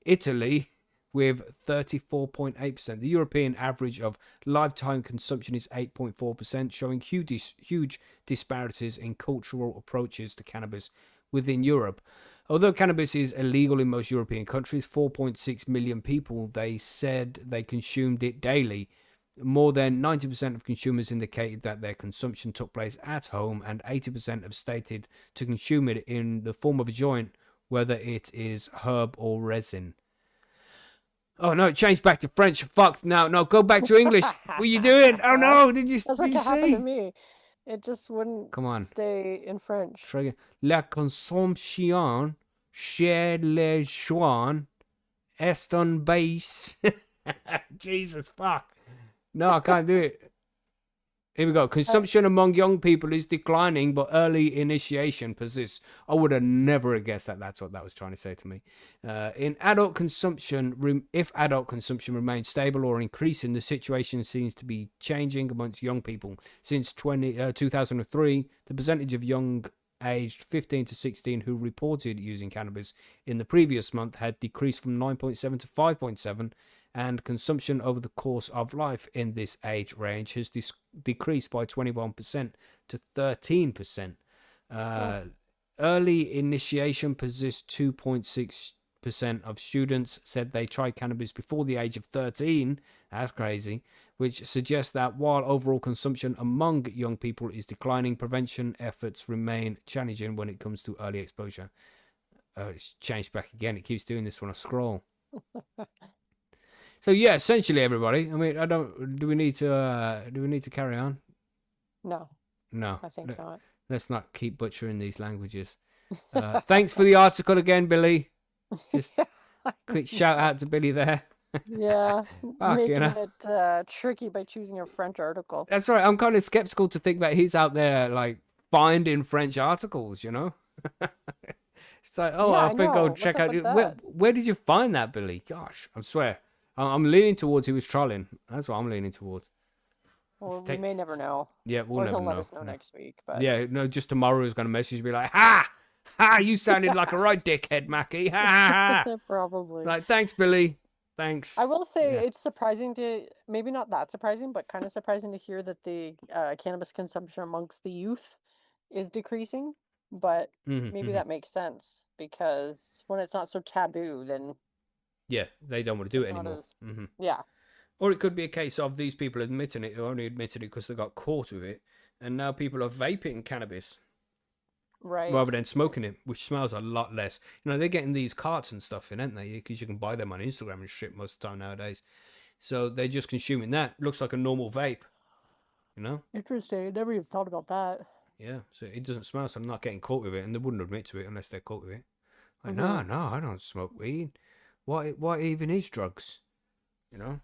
Italy with 34.8%. The European average of lifetime consumption is 8.4%, showing huge disparities in cultural approaches to cannabis within Europe. Although cannabis is illegal in most European countries, 4.6 million people, they said they consumed it daily. More than 90% of consumers indicated that their consumption took place at home, and 80% have stated to consume it in the form of a joint, whether it is herb or resin. Oh no, it changed back to French. Fuck, no, go back to English. What are you doing? Oh no, did you That's what happened to me. It just wouldn't stay in French. La consommation chez les jeunes est en baisse. Jesus, fuck. No, I can't do it. Here we go. Consumption among young people is declining, but early initiation persists. I would have never guessed that that's what that was trying to say to me. In adult consumption, if adult consumption remains stable or increasing, the situation seems to be changing amongst young people. Since 2003, the percentage of young aged 15 to 16 who reported using cannabis in the previous month had decreased from 9.7 to 5.7. And consumption over the course of life in this age range has decreased by 21% to 13%. Early initiation persists. 2.6% of students said they tried cannabis before the age of 13. That's crazy. Which suggests that while overall consumption among young people is declining, prevention efforts remain challenging when it comes to early exposure. It's changed back again. It keeps doing this when I scroll. So yeah, essentially everybody. I mean, do we need to carry on? No. I think not. Let's not keep butchering these languages. Thanks for the article again, Billy. Just quick shout out to Billy there. Yeah, making it tricky by choosing a French article. That's right. I'm kind of skeptical to think that he's out there like finding French articles. You know. It's like, I think I'll check out. Where did you find that, Billy? Gosh, I swear. I'm leaning towards he was trolling. That's what I'm leaning towards. Well, we may never know. Yeah, we'll never know. He'll let us know next week. But yeah, no, just tomorrow he's going to message me like, ha! You sounded like a right dickhead, Mackie. Ha! Probably. Like, thanks, Billy. Thanks. I will say it's surprising maybe not that surprising, but kind of surprising to hear that the cannabis consumption amongst the youth is decreasing. But maybe that makes sense because when it's not so taboo, then... Yeah, they don't want to do it anymore. Yeah. Or it could be a case of these people admitting it, who only admitted it because they got caught with it, and now people are vaping cannabis. Right. Rather than smoking it, which smells a lot less. You know, they're getting these carts and stuff in, aren't they? Because you can buy them on Instagram and shit most of the time nowadays. So they're just consuming that. Looks like a normal vape. You know? Interesting. I never even thought about that. Yeah, so it doesn't smell, so I'm not getting caught with it, and they wouldn't admit to it unless they're caught with it. Like, no, I don't smoke weed. What even is drugs? You know?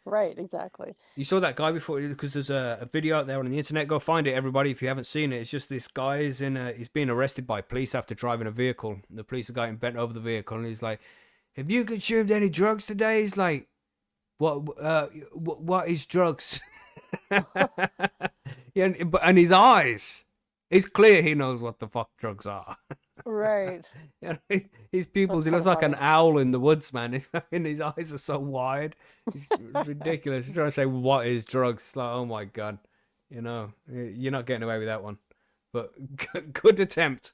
Right, exactly. You saw that guy before because there's a video out there on the internet. Go find it, everybody, if you haven't seen it. It's just this guy he's being arrested by police after driving a vehicle. The police are getting bent over the vehicle, and he's like, "Have you consumed any drugs today?" He's like, what is drugs?" Yeah, and his eyes, it's clear he knows what the fuck drugs are. Right. Yeah, his pupils, That's he kind looks of like an funny. owl in the woods, man. His eyes are so wide. It's ridiculous. He's trying to say, what is drugs? It's like, oh my God. You're not getting away with that one. But good attempt.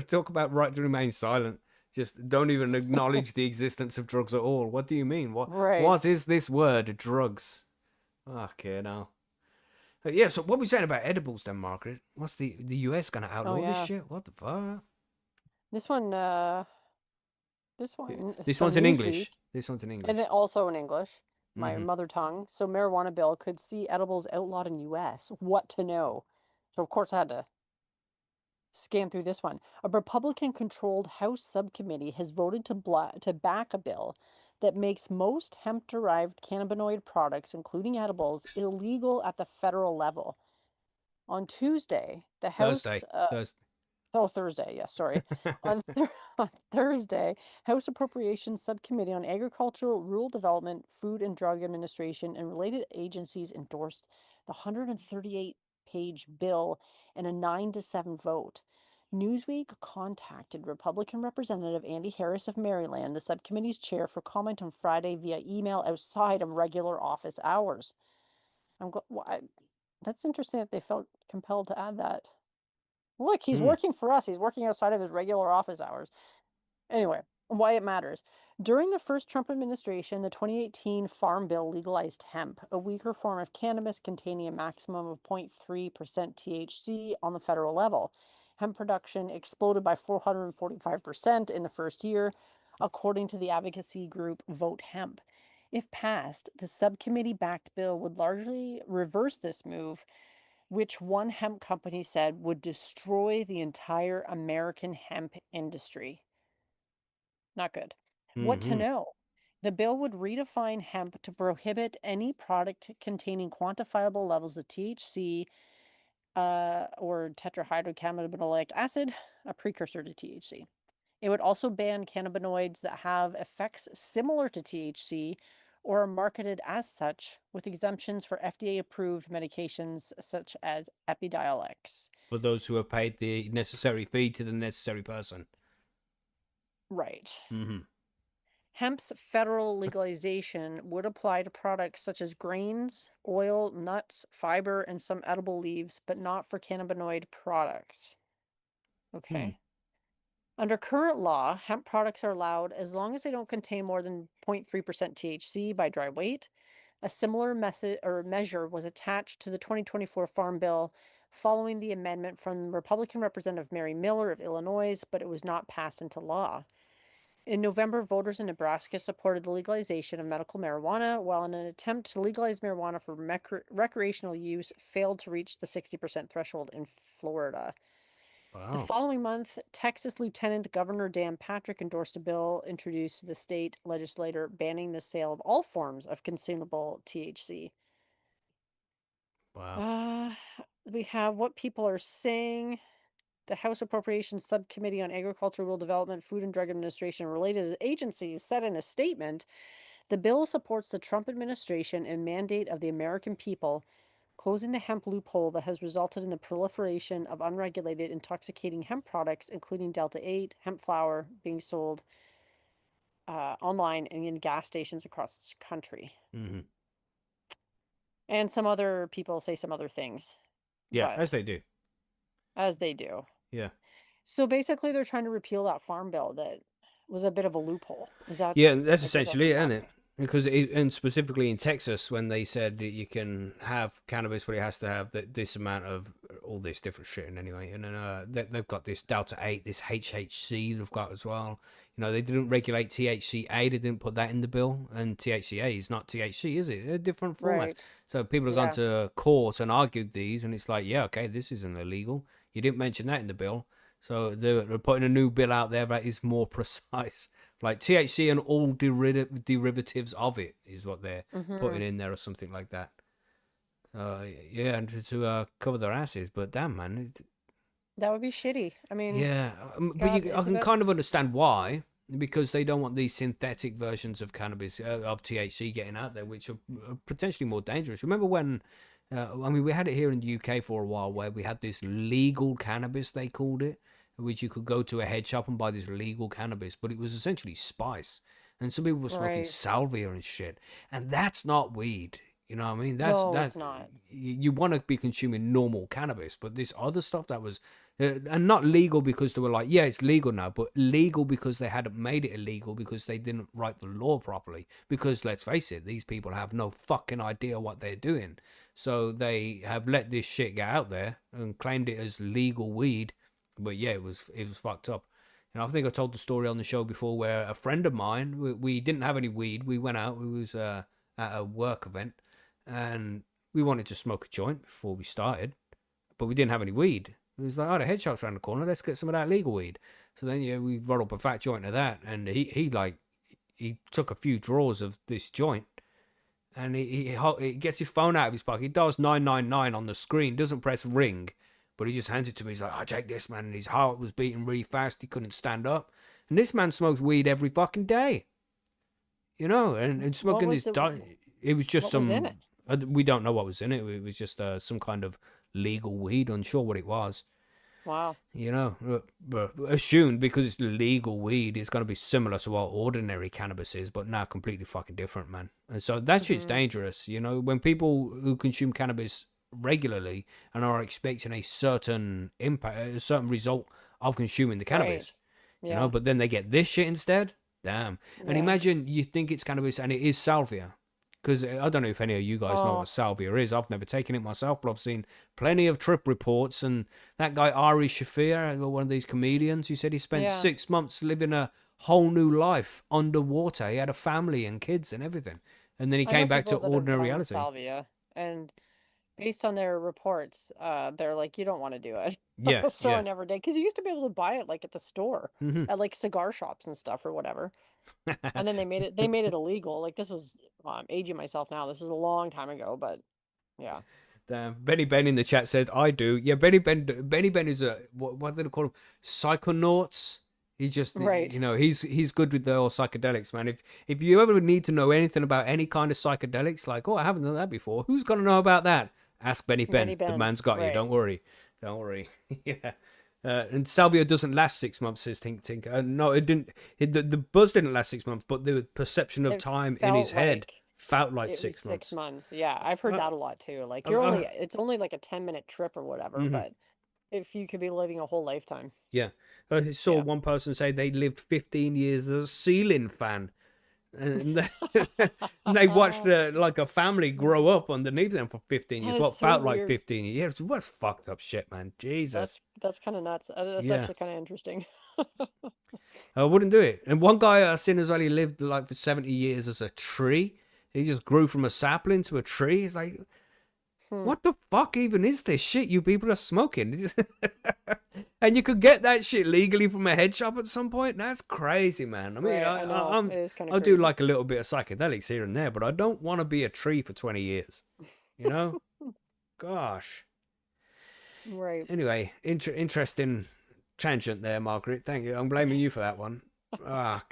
Talk about right to remain silent. Just don't even acknowledge the existence of drugs at all. What do you mean? Right. What is this word, drugs? Okay, now. Yeah, so what we saying about edibles then, Margaret? What's the US gonna Oh outlaw this yeah. shit? What the fuck? This one Yeah. is This from one's in Newsweek, English. This one's in and English. then also in English, my Mm-hmm. mother tongue. So marijuana bill could see edibles outlawed in US. What to know? So of course I had to scan through this one. A Republican-controlled House subcommittee has voted to back a bill that makes most hemp-derived cannabinoid products, including edibles, illegal at the federal level. On Tuesday, the House, Thursday. Thursday. oh, Thursday, yes, sorry. On Thursday, House Appropriations Subcommittee on Agricultural, Rural Development, Food and Drug Administration, and related agencies endorsed the 138-page bill in a 9-7 vote. Newsweek contacted Republican Representative Andy Harris of Maryland, the subcommittee's chair, for comment on Friday via email outside of regular office hours. That's interesting that they felt compelled to add that. Look, he's Hmm. working for us. He's working outside of his regular office hours. Anyway, why it matters. During the first Trump administration, the 2018 Farm Bill legalized hemp, a weaker form of cannabis containing a maximum of 0.3% THC on the federal level. Hemp production exploded by 445% in the first year, according to the advocacy group Vote Hemp. If passed, the subcommittee backed bill would largely reverse this move, which one hemp company said would destroy the entire American hemp industry. Not good. What to Mm-hmm. know? The bill would redefine hemp to prohibit any product containing quantifiable levels of THC or tetrahydrocannabinolic acid, a precursor to THC. It would also ban cannabinoids that have effects similar to THC or are marketed as such, with exemptions for FDA-approved medications such as Epidiolex. For those who have paid the necessary fee to the necessary person. Right. Mm-hmm. Hemp's federal legalization would apply to products such as grains, oil, nuts, fiber, and some edible leaves, but not for cannabinoid products. Hmm. Okay. Under current law, hemp products are allowed as long as they don't contain more than 0.3% THC by dry weight. A similar method or measure was attached to the 2024 Farm Bill following the amendment from Republican Representative Mary Miller of Illinois, but it was not passed into law. In November, voters in Nebraska supported the legalization of medical marijuana, while in an attempt to legalize marijuana for recreational use, failed to reach the 60% threshold in Florida. The Wow. following month, Texas Lieutenant Governor Dan Patrick endorsed a bill introduced to the state legislature banning the sale of all forms of consumable THC. Wow. Uh, we have what people are saying. The House Appropriations Subcommittee on Agriculture, Rural Development, Food and Drug Administration, and related agencies said in a statement, the bill supports the Trump administration and mandate of the American people, closing the hemp loophole that has resulted in the proliferation of unregulated intoxicating hemp products, including Delta 8 hemp flower being sold online and in gas stations across the country. Mm-hmm. And some other people say some other things, Yeah, as but they do. as they do. Yeah. So basically, they're trying to repeal that farm bill that was a bit of a loophole. Is that, Yeah, that's I guess that's essentially what's it, isn't it? happening. Because and specifically in Texas, when they said that you can have cannabis, but it has to have this amount of all this different shit. And anyway, and then they've got this Delta 8, this HHC they've got as well. They didn't regulate THCA. They didn't put that in the bill, and THCA is not THC, is it? They're different formats. Right. So people have gone Yeah. to court and argued these, and it's like, yeah, okay, this isn't illegal. You didn't mention that in the bill. So they're putting a new bill out there that is more precise. like THC and all derivatives of it is what they're Hmm. putting in there or something like that. Yeah, and to cover their asses. But damn, man, That would be shitty. I mean, yeah. But God, I it's can about. kind of understand why, because they don't want these synthetic versions of cannabis of THC getting out there, which are potentially more dangerous. Remember when? I mean, we had it here in the UK for a while, where we had this legal cannabis, they called it, which you could go to a head shop and buy this legal cannabis, but it was essentially spice, and some people were smoking Right. salvia and shit, and that's not weed. You know what I mean? No, it's not. You want to be consuming normal cannabis, but this other stuff that was and not legal because they were like, yeah, it's legal now, but legal because they hadn't made it illegal because they didn't write the law properly. Because let's face it, these people have no fucking idea what they're doing. So they have let this shit get out there and claimed it as legal weed. But yeah, it was fucked up. And I think I told the story on the show before where a friend of mine, we didn't have any weed. We went out, we was at a work event, and we wanted to smoke a joint before we started, but we didn't have any weed. It was like, oh, the head shop's around the corner. Let's get some of that legal weed. So then, yeah, we rolled up a fat joint of that, and he took a few draws of this joint, and he gets his phone out of his pocket. He dials 999 on the screen, doesn't press ring, but he just hands it to me. He's like, oh, take this, man. And his heart was beating really fast. He couldn't stand up. And this man smokes weed every fucking day, and What smoking was this. the It was just what was in it? some. We don't know what was in it. It was just some kind of legal weed. Unsure what it was. Wow. But assumed because it's legal weed, it's going to be similar to what ordinary cannabis is, but now completely fucking different, man. And so that shit's Hmm. dangerous. When people who consume cannabis regularly and are expecting a certain impact, a certain result of consuming the Right. cannabis, Yeah. but then they get this shit instead. Damn. And Yeah. imagine you think it's cannabis and it is salvia. Because I don't know if any of you guys know Oh, what salvia is. I've never taken it myself, but I've seen plenty of trip reports. And that guy, Ari Shafir, one of these comedians, he said he spent yeah. 6 months living a whole new life underwater. He had a family and kids and everything. And then he I know came back to people that have ordinary done reality. salvia, and based on their reports, they're like, you don't want to do it. Yeah, So I yeah. never did, because you used to be able to buy it like at the store, Hmm. at like cigar shops and stuff or whatever. And then they made it illegal. Like this was, well, I'm aging myself now. This was a long time ago, but yeah. Damn. Benny Ben in the chat said, I do. Yeah, Benny Ben is a, what do they call him? Psychonauts. He's just, Right. he's good with the old psychedelics, man. If you ever need to know anything about any kind of psychedelics, like, oh, I haven't done that before. Who's going to know about that? Ask Benny Benny Ben. The Ben. man's got you. Right. Don't worry. Don't worry. Yeah. And salvia doesn't last 6 months, says Tink. No, it didn't. The buzz didn't last 6 months, but the perception of It time in his felt head like felt like it was six 6 months. months. Yeah, I've heard Uh, that a lot too. Like uh, it's only like a 10-minute trip or whatever, mhm. but if you could be living a whole lifetime. Yeah. I saw Yeah. one person say they lived 15 years as a ceiling fan. And they, and they watched like a family grow up underneath them for 15 That years. is What so felt like weird. 15 years. What's fucked up shit, man? Jesus. That's kind of nuts. That's Yeah. actually kind of interesting. I wouldn't do it. And one guy I seen has only lived like for 70 years as a tree. He just grew from a sapling to a tree. It's like, Hmm. what the fuck even is this shit you people are smoking? And you could get that shit legally from a head shop at some point. That's crazy, man. I mean, Right, I know. It is kind of I'll do crazy. like a little bit of psychedelics here and there, but I don't want to be a tree for 20 years. You know? Gosh. Right. Anyway, interesting tangent there, Margaret. Thank you. I'm blaming you for that one. Ah,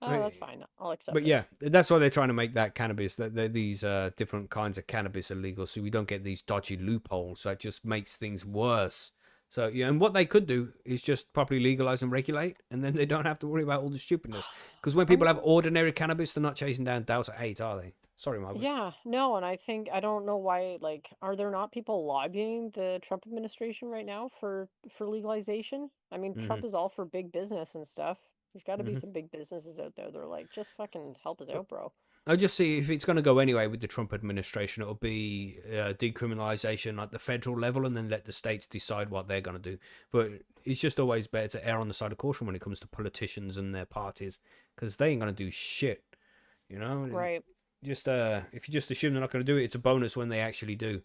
Oh, that's fine. I'll accept but it. yeah, that's why they're trying to make that cannabis, that these different kinds of cannabis illegal, so we don't get these dodgy loopholes. So it just makes things worse. So yeah, and what they could do is just properly legalize and regulate, and then they don't have to worry about all the stupidness. Because when I people have mean, ordinary cannabis, they're not chasing down Delta 8, are they? Sorry, Margaret. yeah, no, and I don't know why, like, are there not people lobbying the Trump administration right now for legalization? I mean, Hmm. Trump is all for big business and stuff. There's got to be Hmm. some big businesses out there. They're like, just fucking help us out, bro. I'll just see if it's going to go anyway with the Trump administration. It'll be decriminalization at the federal level, and then let the states decide what they're going to do. But it's just always better to err on the side of caution when it comes to politicians and their parties, because they ain't going to do shit. You know, Right. just if you just assume they're not going to do it, it's a bonus when they actually do.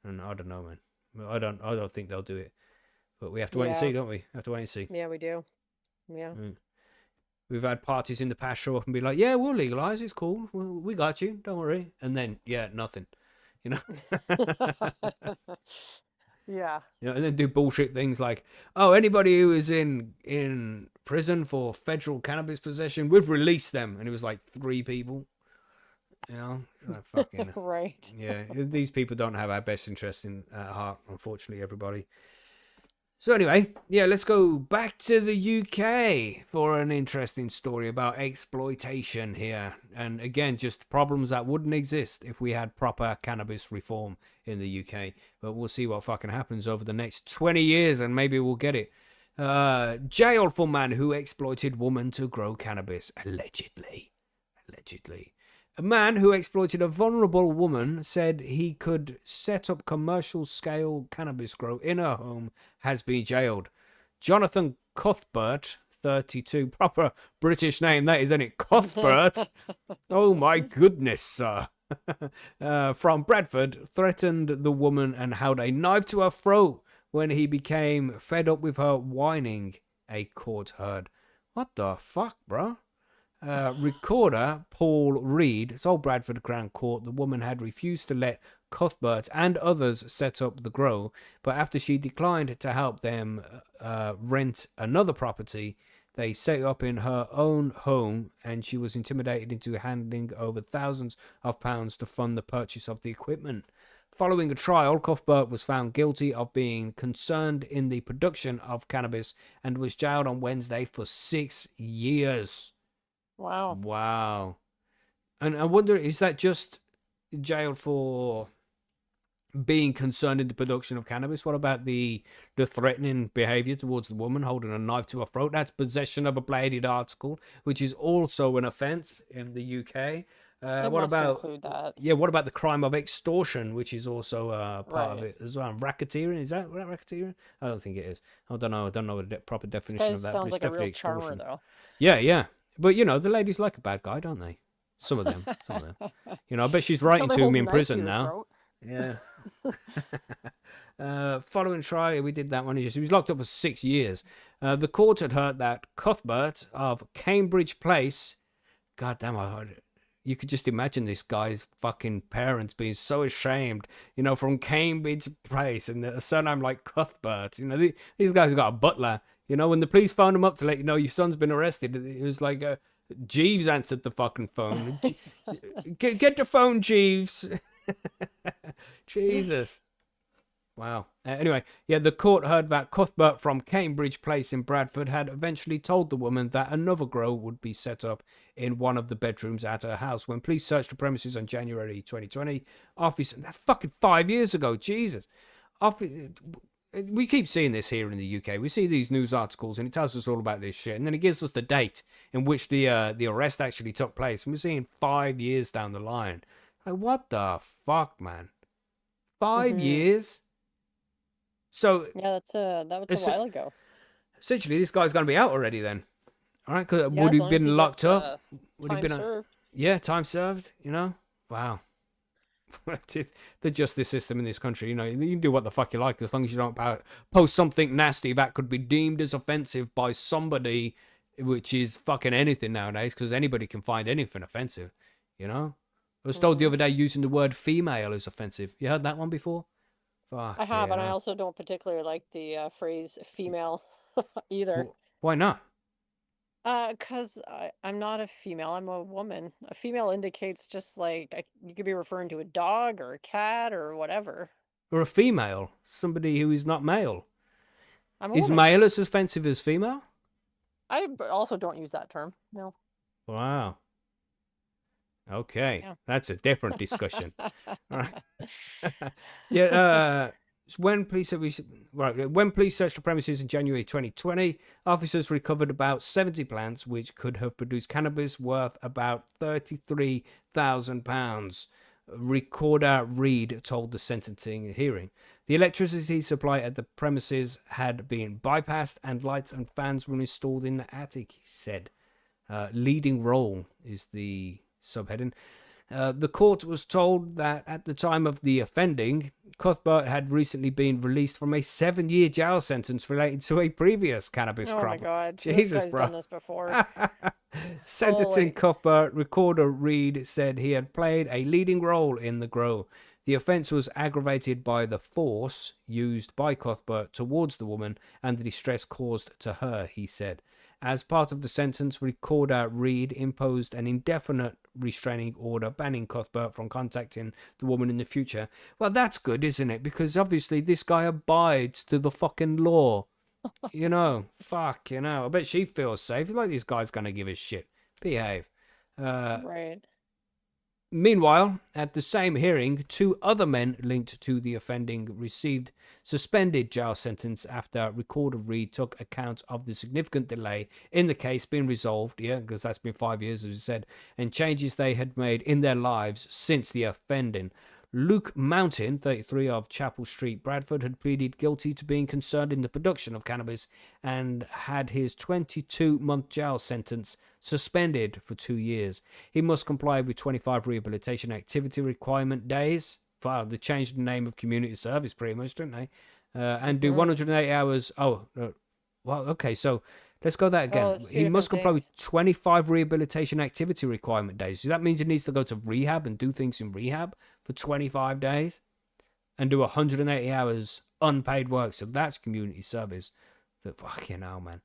And I don't know, man. I don't think they'll do it. But we have to wait and Yeah. see, don't we? Have to wait and see. Yeah, we do. Yeah. Mm. We've had parties in the past show up and be like, yeah, we'll legalize. It's cool. We got you. Don't worry. And then, yeah, nothing. You know? Yeah. You know, and then do bullshit things like, oh, anybody who is in prison for federal cannabis possession, we've released them. And it was like 3 people. You know? Like, fucking... Right. Yeah, these people don't have our best interests at heart, unfortunately, everybody. So anyway, yeah, let's go back to the UK for an interesting story about exploitation here. And again, just problems that wouldn't exist if we had proper cannabis reform in the UK. But we'll see what fucking happens over the next 20 years and maybe we'll get it. Jailed for man who exploited woman to grow cannabis, allegedly. A man who exploited a vulnerable woman said he could set up commercial-scale cannabis grow in her home has been jailed. Jonathan Cuthbert, 32, proper British name that is, isn't it? Cuthbert. Oh my goodness, sir. From Bradford, threatened the woman and held a knife to her throat when he became fed up with her whining, a court heard. What the fuck, bro? Recorder Paul Reed told Bradford Crown Court the woman had refused to let Cuthbert and others set up the grow, but after she declined to help them rent another property, they set up in her own home, and she was intimidated into handing over thousands of pounds to fund the purchase of the equipment. Following a trial, Cuthbert was found guilty of being concerned in the production of cannabis and was jailed on Wednesday for 6 years. Wow. Wow. And I wonder, is that just jailed for being concerned in the production of cannabis? What about the threatening behavior towards the woman holding a knife to her throat? That's possession of a bladed article, which is also an offence in the UK. It What must about include that. yeah? What about the crime of extortion, which is also part of Right. it as well? Racketeering, is that racketeering? I don't think it is. I don't know the proper This definition guy of that. sounds But it's like a real definitely charmer, extortion. though. Yeah. But you know, the ladies like a bad guy, don't they? Some of them. You know, I bet she's writing Until they to hold me a in knife to prison your now. throat. Yeah. Following trial, we did that one. He was locked up for 6 years. The court had heard that Cuthbert of Cambridge Place, God damn, I heard it. You could just imagine this guy's fucking parents being so ashamed, you know, from Cambridge Place and a surname like Cuthbert. You know, these guys have got a butler. You know, when the police phoned him up to let you know your son's been arrested, it was like Jeeves answered the fucking phone. Get the phone, Jeeves. Jesus. Wow. Anyway, yeah, the court heard that Cuthbert from Cambridge Place in Bradford had eventually told the woman that another grow would be set up in one of the bedrooms at her house. When police searched the premises on January 2020, that's fucking 5 years ago, Jesus. We keep seeing this here in the UK. We see these news articles and it tells us all about this shit, and then it gives us the date in which the arrest actually took place, and we're seeing 5 years down the line. Like, what the fuck, man? 5 years? So Yeah, that was a while ago. essentially, this guy's going to be out already then. All right, because Yeah, would as he long have as been he locked gets, up? Would he time been served. yeah, time served, you know? Wow. The justice system in this country, you know, you can do what the fuck you like as long as you don't post something nasty that could be deemed as offensive by somebody, which is fucking anything nowadays, because anybody can find anything offensive, you know? I was told the other day using the word female is offensive. You heard that one before? Fuck I have, yeah, and I no. also don't particularly like the phrase female either. Why not? 'Cause I'm not a female, I'm a woman. A female indicates just like you could be referring to a dog or a cat or whatever. Or a female, somebody who is not male. I'm a Is woman. male as offensive as female? Also don't use that term. No. Wow. Okay, Yeah. that's a different discussion. All right. Yeah. When police searched the premises in January 2020, officers recovered about 70 plants, which could have produced cannabis worth about £33,000. Recorder Reed told the sentencing hearing. The electricity supply at the premises had been bypassed and lights and fans were installed in the attic, he said. Leading role is the subheading. The court was told that at the time of the offending, Cuthbert had recently been released from a 7-year jail sentence related to a previous cannabis Oh my crop. God. Jesus, This guy's bro. done this before. Sentencing Holy. Cuthbert, recorder Reed said he had played a leading role in the grow. The offence was aggravated by the force used by Cuthbert towards the woman and the distress caused to her, he said. As part of the sentence, recorder Reed imposed an indefinite restraining order banning Cuthbert from contacting the woman in the future. Well, that's good, isn't it? Because obviously this guy abides to the fucking law. You know, fuck, you know. I bet she feels safe. Like this guy's gonna give a shit. Behave. Right. Meanwhile, at the same hearing, 2 other men linked to the offending received suspended jail sentence after recorder Reed took account of the significant delay in the case being resolved, because that's been 5 years, as you said, and changes they had made in their lives since the offending. Luke Mountain, 33, of Chapel Street, Bradford, had pleaded guilty to being concerned in the production of cannabis and had his 22-month jail sentence suspended for 2 years. He must comply with 25 rehabilitation activity requirement days. Wow, they changed the name of community service pretty much, didn't they? And do 180 hours. Oh, no. Well, okay, so let's go that again. it's 2 He must different comply things. with 25 rehabilitation activity requirement days. So that means he needs to go to rehab and do things in rehab for 25 days and do 180 hours unpaid work. So that's community service. Fucking hell, man.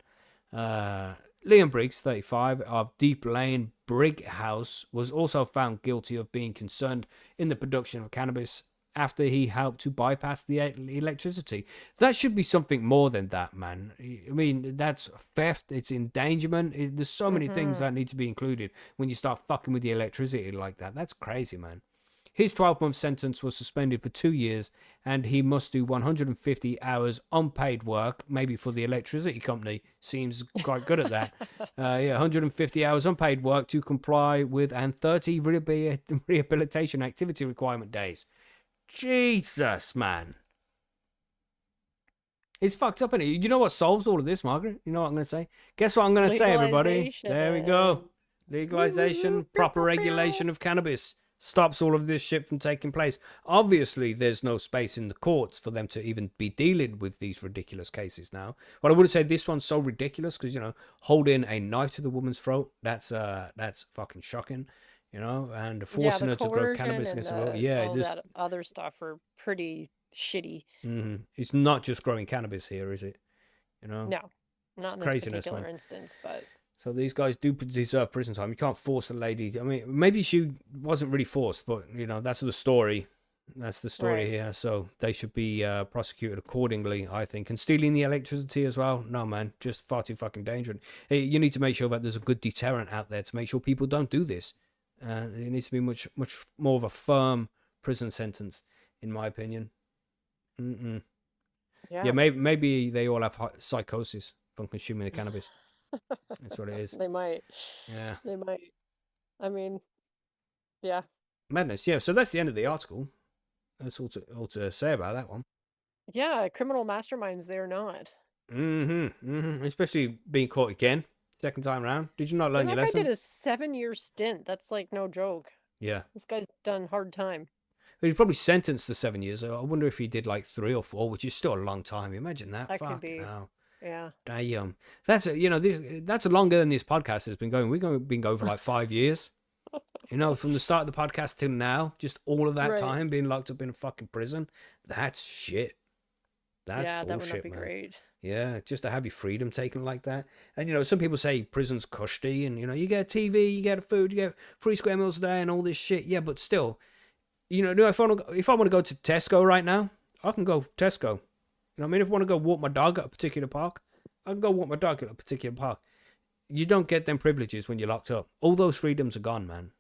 Liam Briggs, 35, of Deep Lane Brig House, was also found guilty of being concerned in the production of cannabis after he helped to bypass the electricity. That should be something more than that, man. I mean, that's theft, it's endangerment. There's so many things that need to be included when you start fucking with the electricity like that. That's crazy, man. His 12-month sentence was suspended for 2 years, and he must do 150 hours unpaid work, maybe for the electricity company. Seems quite good at that. 150 hours unpaid work to comply with, and 30 rehabilitation activity requirement days. Jesus, man. It's fucked up, innit? You know what solves all of this, Margaret? You know what I'm going to say? Guess what I'm going to say, everybody? There we go. Legalization, proper regulation of cannabis. Stops all of this shit from taking place. Obviously, there's no space in the courts for them to even be dealing with these ridiculous cases now. But I would say this one's so ridiculous because, you know, holding a knife to the woman's throat, that's fucking shocking, you know, and forcing her to grow cannabis against the will. Yeah, all that other stuff are pretty shitty. It's not just growing cannabis here, is it? You know? No, not in this craziness, particular man. instance, but... So these guys do deserve prison time. You can't force a lady. I mean, maybe she wasn't really forced, but, you know, that's the story. That's the story Right. here. So they should be prosecuted accordingly, I think. And stealing the electricity as well? No, man. Just far too fucking dangerous. You need to make sure that there's a good deterrent out there to make sure people don't do this. It needs to be much more of a firm prison sentence, in my opinion. Yeah, maybe they all have psychosis from consuming the cannabis. That's what it is. They might. Yeah. They might. I mean, yeah. Madness. Yeah, so that's the end of the article. That's all to say about that one. Yeah, criminal masterminds, they're not. Especially being caught again, second time around. Did you not learn your That guy lesson? did a 7-year stint. That's like no joke. Yeah. This guy's done hard time. He's probably sentenced to 7 years. I wonder if he did like 3 or 4, which is still a long time. Imagine that. That could be. Now. Yeah. Damn. That's that's longer than this podcast has been going. We've been going for like 5 years. You know, from the start of the podcast till now, just all of that time being locked up in a fucking prison. That's shit. That's bullshit, that would not be man. great. Yeah, just to have your freedom taken like that. And, you know, some people say prison's cushy and, you know, you get a TV, you get a food, you get 3 square meals a day and all this shit. Yeah, but still, you know, if I want to go to Tesco right now, I can go Tesco. You know what I mean? If I want to go walk my dog at a particular park, I can go walk my dog at a particular park. You don't get them privileges when you're locked up. All those freedoms are gone, man.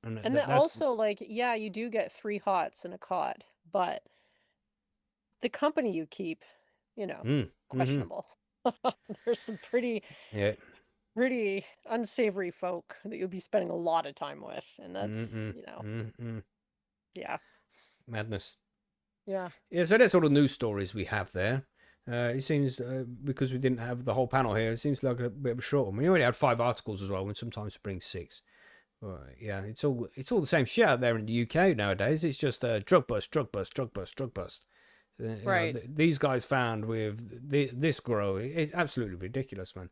And then also, like, yeah, you do get 3 hots and a cot, but the company you keep, you know, questionable. There's some pretty unsavory folk that you'll be spending a lot of time with, and that's, you know, yeah. Madness. Yeah. Yeah, so that's all the news stories we have there. It seems, because we didn't have the whole panel here, it seems like a bit of a short one. We only had 5 articles as well, and sometimes we bring 6. Right, yeah, it's all the same shit out there in the UK nowadays. It's just drug bust, drug bust, drug bust, drug bust. Right. These guys found with this grow, it's absolutely ridiculous, man.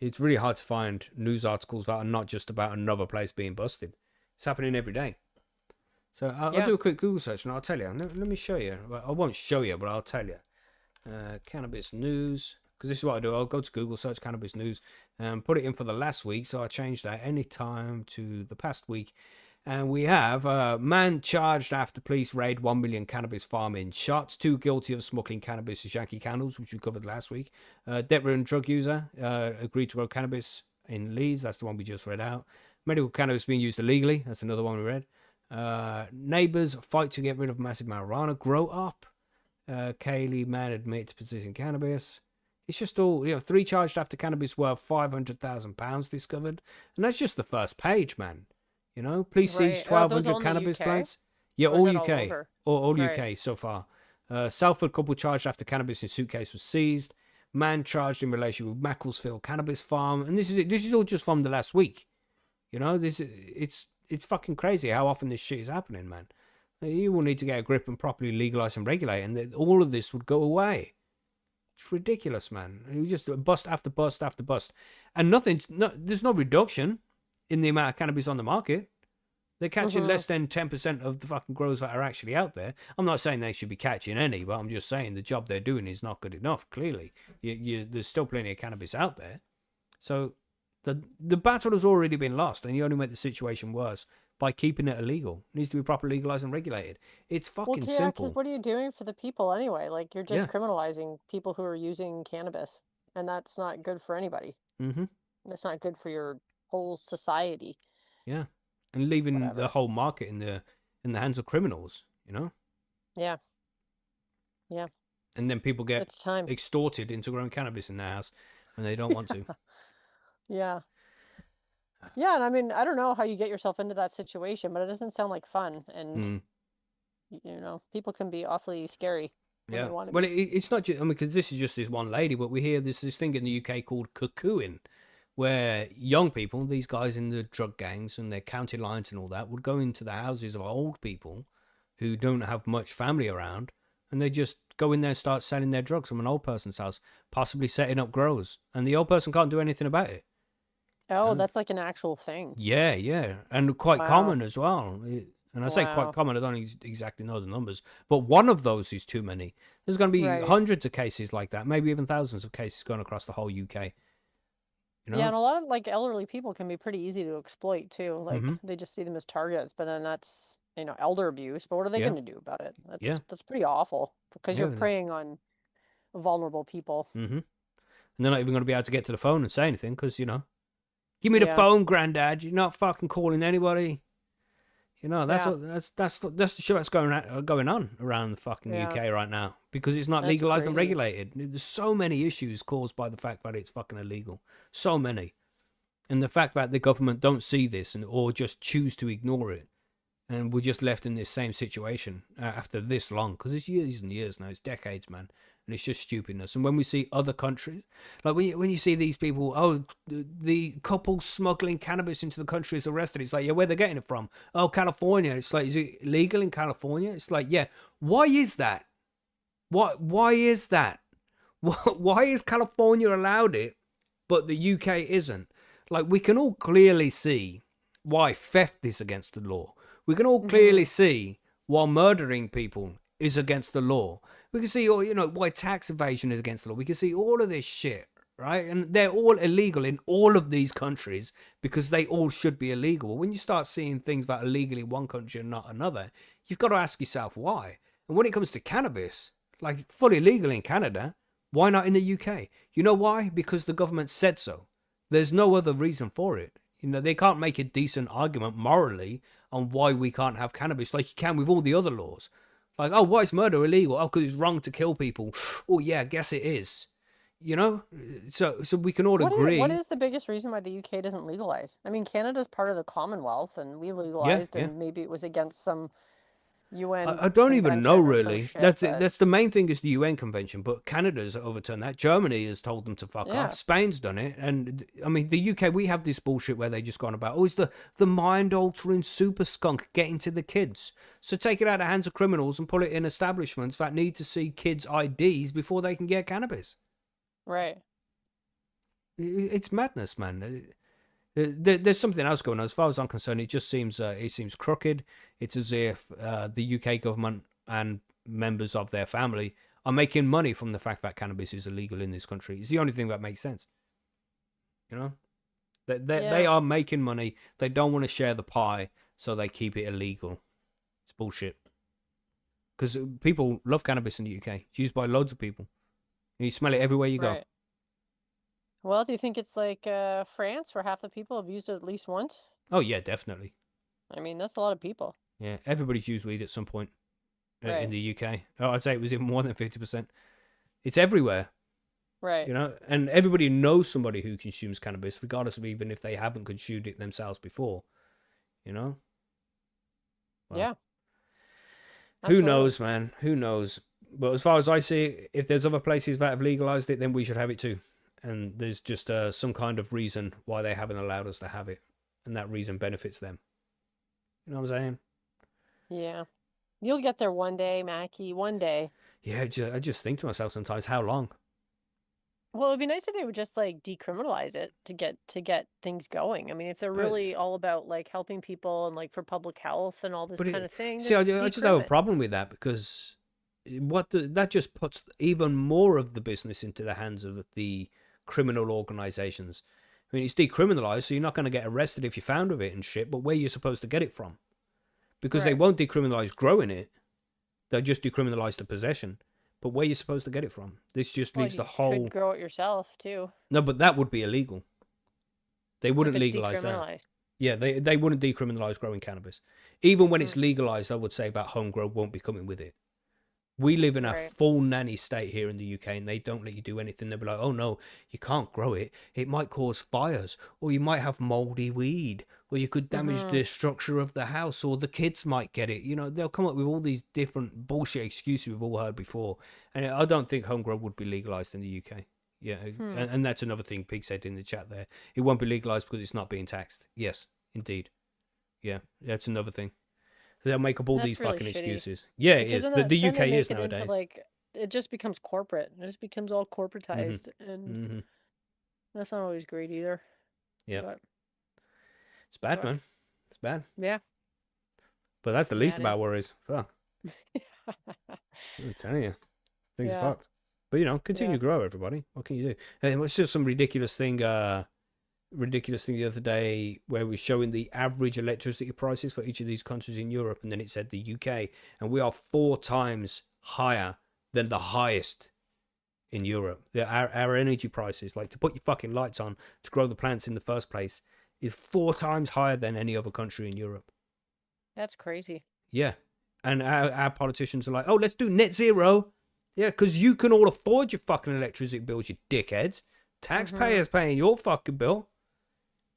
It's really hard to find news articles that are not just about another place being busted. It's happening every day. So I'll Yeah. do a quick Google search and I'll tell you. Let me show you. Well, I won't show you, but I'll tell you. Cannabis news. Because this is what I do. I'll go to Google, search cannabis news, and put it in for the last week. So I changed that any time to the past week. And we have a man charged after police raid 1 million cannabis farm in shots. 2 guilty of smuggling cannabis as Yankee candles, which we covered last week. Debt-ridden drug user agreed to grow cannabis in Leeds. That's the one we just read out. Medical cannabis being used illegally. That's another one we read. Neighbors fight to get rid of massive marijuana. Grow up. Kaylee man admit to possessing cannabis. It's just all, 3 charged after cannabis worth £500,000 discovered. And that's just the first page, man. Police seized Right. Are those 1,200 all in the cannabis UK? plants. Yeah, Or is all that all UK. over? All Right. UK so far. Salford couple charged after cannabis in suitcase was seized. Man charged in relation with Macclesfield cannabis farm. And this is all just from the last week. It's fucking crazy how often this shit is happening, man. You will need to get a grip and properly legalize and regulate, and all of this would go away. It's ridiculous, man. You just bust after bust after bust, and there's no reduction in the amount of cannabis on the market. They're catching less than 10% of the fucking grows that are actually out there. I'm not saying they should be catching any, but I'm just saying the job they're doing is not good enough. Clearly, there's still plenty of cannabis out there. So the battle has already been lost, and you only make the situation worse by keeping it illegal. It needs to be properly legalized and regulated. It's fucking Well, yeah, simple. because what are you doing for the people anyway? Like, you're just Yeah. criminalizing people who are using cannabis, and that's not good for anybody. Mm-hmm. That's not good for your whole society. Yeah. And leaving the Whatever. whole market in the hands of criminals, Yeah. Yeah. And then people get It's time. extorted into growing cannabis in their house when they don't want to. Yeah. Yeah, and I mean, I don't know how you get yourself into that situation, but it doesn't sound like fun. And, people can be awfully scary when Yeah. they want to Well, be. it's not just, because this is just this one lady, but we hear this thing in the UK called cuckooing, where young people, these guys in the drug gangs and their county lines and all that, would go into the houses of old people who don't have much family around, and they just go in there and start selling their drugs from an old person's house, possibly setting up grows, and the old person can't do anything about it. Oh, that's like an actual thing. Yeah, yeah, and quite Wow. common as well. And I say quite Wow. common, I don't exactly know the numbers, but one of those is too many. There's going to be Right. hundreds of cases like that, maybe even thousands of cases going across the whole UK. Yeah, and a lot of like elderly people can be pretty easy to exploit too. Like Mhm. they just see them as targets, but then that's, elder abuse. But what are they Yeah. going to do about it? Yeah. That's pretty awful because you're Yeah. preying on vulnerable people. And they're not even going to be able to get to the phone and say anything because, give me the Yeah. phone, granddad. You're not fucking calling anybody. That's Yeah. that's the shit that's going on around the fucking Yeah. UK right now because it's not That's legalized and crazy. regulated. There's so many issues caused by the fact that it's fucking illegal. So many. And the fact that the government don't see this or just choose to ignore it. And we're just left in this same situation after this long. Because it's years and years now. It's decades, man. And it's just stupidness. And when we see other countries, like when you see these people, the couple smuggling cannabis into the country is arrested. It's like, yeah, where they're getting it from? Oh, California. It's like, is it legal in California? It's like, yeah. Why is that? Why is that? Why is California allowed it, but the UK isn't? Like, we can all clearly see why theft is against the law. We can all clearly see why murdering people is against the law. We can see, why tax evasion is against the law. We can see all of this shit, right? And they're all illegal in all of these countries because they all should be illegal. When you start seeing things that are legal in one country and not another, you've got to ask yourself why. And when it comes to cannabis, like fully legal in Canada, why not in the UK? You know why? Because the government said so. There's no other reason for it. They can't make a decent argument morally on why we can't have cannabis like you can with all the other laws. Like, oh, why is murder illegal? Oh, because it's wrong to kill people. Oh, yeah, I guess it is. So we can all agree. What is the biggest reason why the UK doesn't legalize? I mean, Canada's part of the Commonwealth, and we legalized, yeah. and maybe it was against some UN I don't even know convention or some really. shit, but That's the main thing is the UN convention, but Canada's overturned that. Germany has told them to fuck yeah, off. Spain's done it, and I mean the UK. We have this bullshit where they just gone about. Oh, it's the mind altering super skunk getting to the kids. So take it out of the hands of criminals and put it in establishments that need to see kids' IDs before they can get cannabis. right. It's madness, man. There's something else going on. As far as I'm concerned, it seems crooked. It's as if the UK government and members of their family are making money from the fact that cannabis is illegal in this country. It's the only thing that makes sense. You know, they Yeah. are making money. They don't want to share the pie, so they keep it illegal. It's bullshit. Because people love cannabis in the UK. It's used by loads of people. You smell it everywhere you go. Right. Well, do you think it's like France, where half the people have used it at least once? Oh yeah, definitely. I mean, that's a lot of people. Yeah, everybody's used weed at some point in Right. the UK. Oh, I'd say it was even more than 50%. It's everywhere, Right. you know, and everybody knows somebody who consumes cannabis, regardless of even if they haven't consumed it themselves before, you know? Well, Yeah. who Absolutely. knows, man? Who knows? But as far as I see it, if there's other places that have legalized it, then we should have it too. And there's just some kind of reason why they haven't allowed us to have it. And that reason benefits them. You know what I'm saying? Yeah. You'll get there one day, Mackie, one day. Yeah, I just think to myself sometimes, how long? Well, it'd be nice if they would just like decriminalize it to get things going. I mean, if they're But really all about like helping people and like for public health and all this But kind of thing, see, I then just have a decrim it. problem with that because that just puts even more of the business into the hands of the criminal organizations. I mean, it's decriminalized, so you're not going to get arrested if you're found with it and shit. But where you're supposed to get it from? Because they Right. won't decriminalize growing it; they'll just decriminalize the possession. But where you're supposed to get it from? This just Well, leaves you the could whole. grow it yourself too, No, but that would be illegal. They if wouldn't it's legalize that. decriminalized. Yeah, they wouldn't decriminalize growing cannabis. Even when Mm, it's legalized, I would say that home grow won't be coming with it. We live in a right. full nanny state here in the UK, and they don't let you do anything. They'll be like, oh no, you can't grow it. It might cause fires, or you might have moldy weed, or you could damage Mm-hmm. the structure of the house, or the kids might get it. You know, they'll come up with all these different bullshit excuses we've all heard before. And I don't think home grow would be legalized in the UK. Yeah, Hmm. and that's another thing Pig said in the chat there. It won't be legalized because it's not being taxed. Yes, indeed. Yeah, that's another thing. They'll make up all That's these really fucking shitty. excuses. Yeah, it Because is. then The then UK they is make it into nowadays. like it just becomes corporate. It just becomes all hmm corporatized, and hmm that's not always great either. Yeah, But it's bad, fuck. man. It's bad. Yeah. But that's the Yeah, least it of our is. worries. Fuck. I'm telling you, things are Yeah. fucked. But you know, continue Yeah. to grow, everybody. What can you do? And it was just some ridiculous thing. Ridiculous thing the other day where we're showing the average electricity prices for each of these countries in Europe, and then it said the UK, and we are 4 times higher than the highest in Europe. Our energy prices, like to put your fucking lights on to grow the plants in the first place, is 4 times higher than any other country in Europe. That's crazy. Yeah. And our politicians are like, oh, let's do net zero. Yeah, because you can all afford your fucking electricity bills, you dickheads. Taxpayers paying your fucking bill.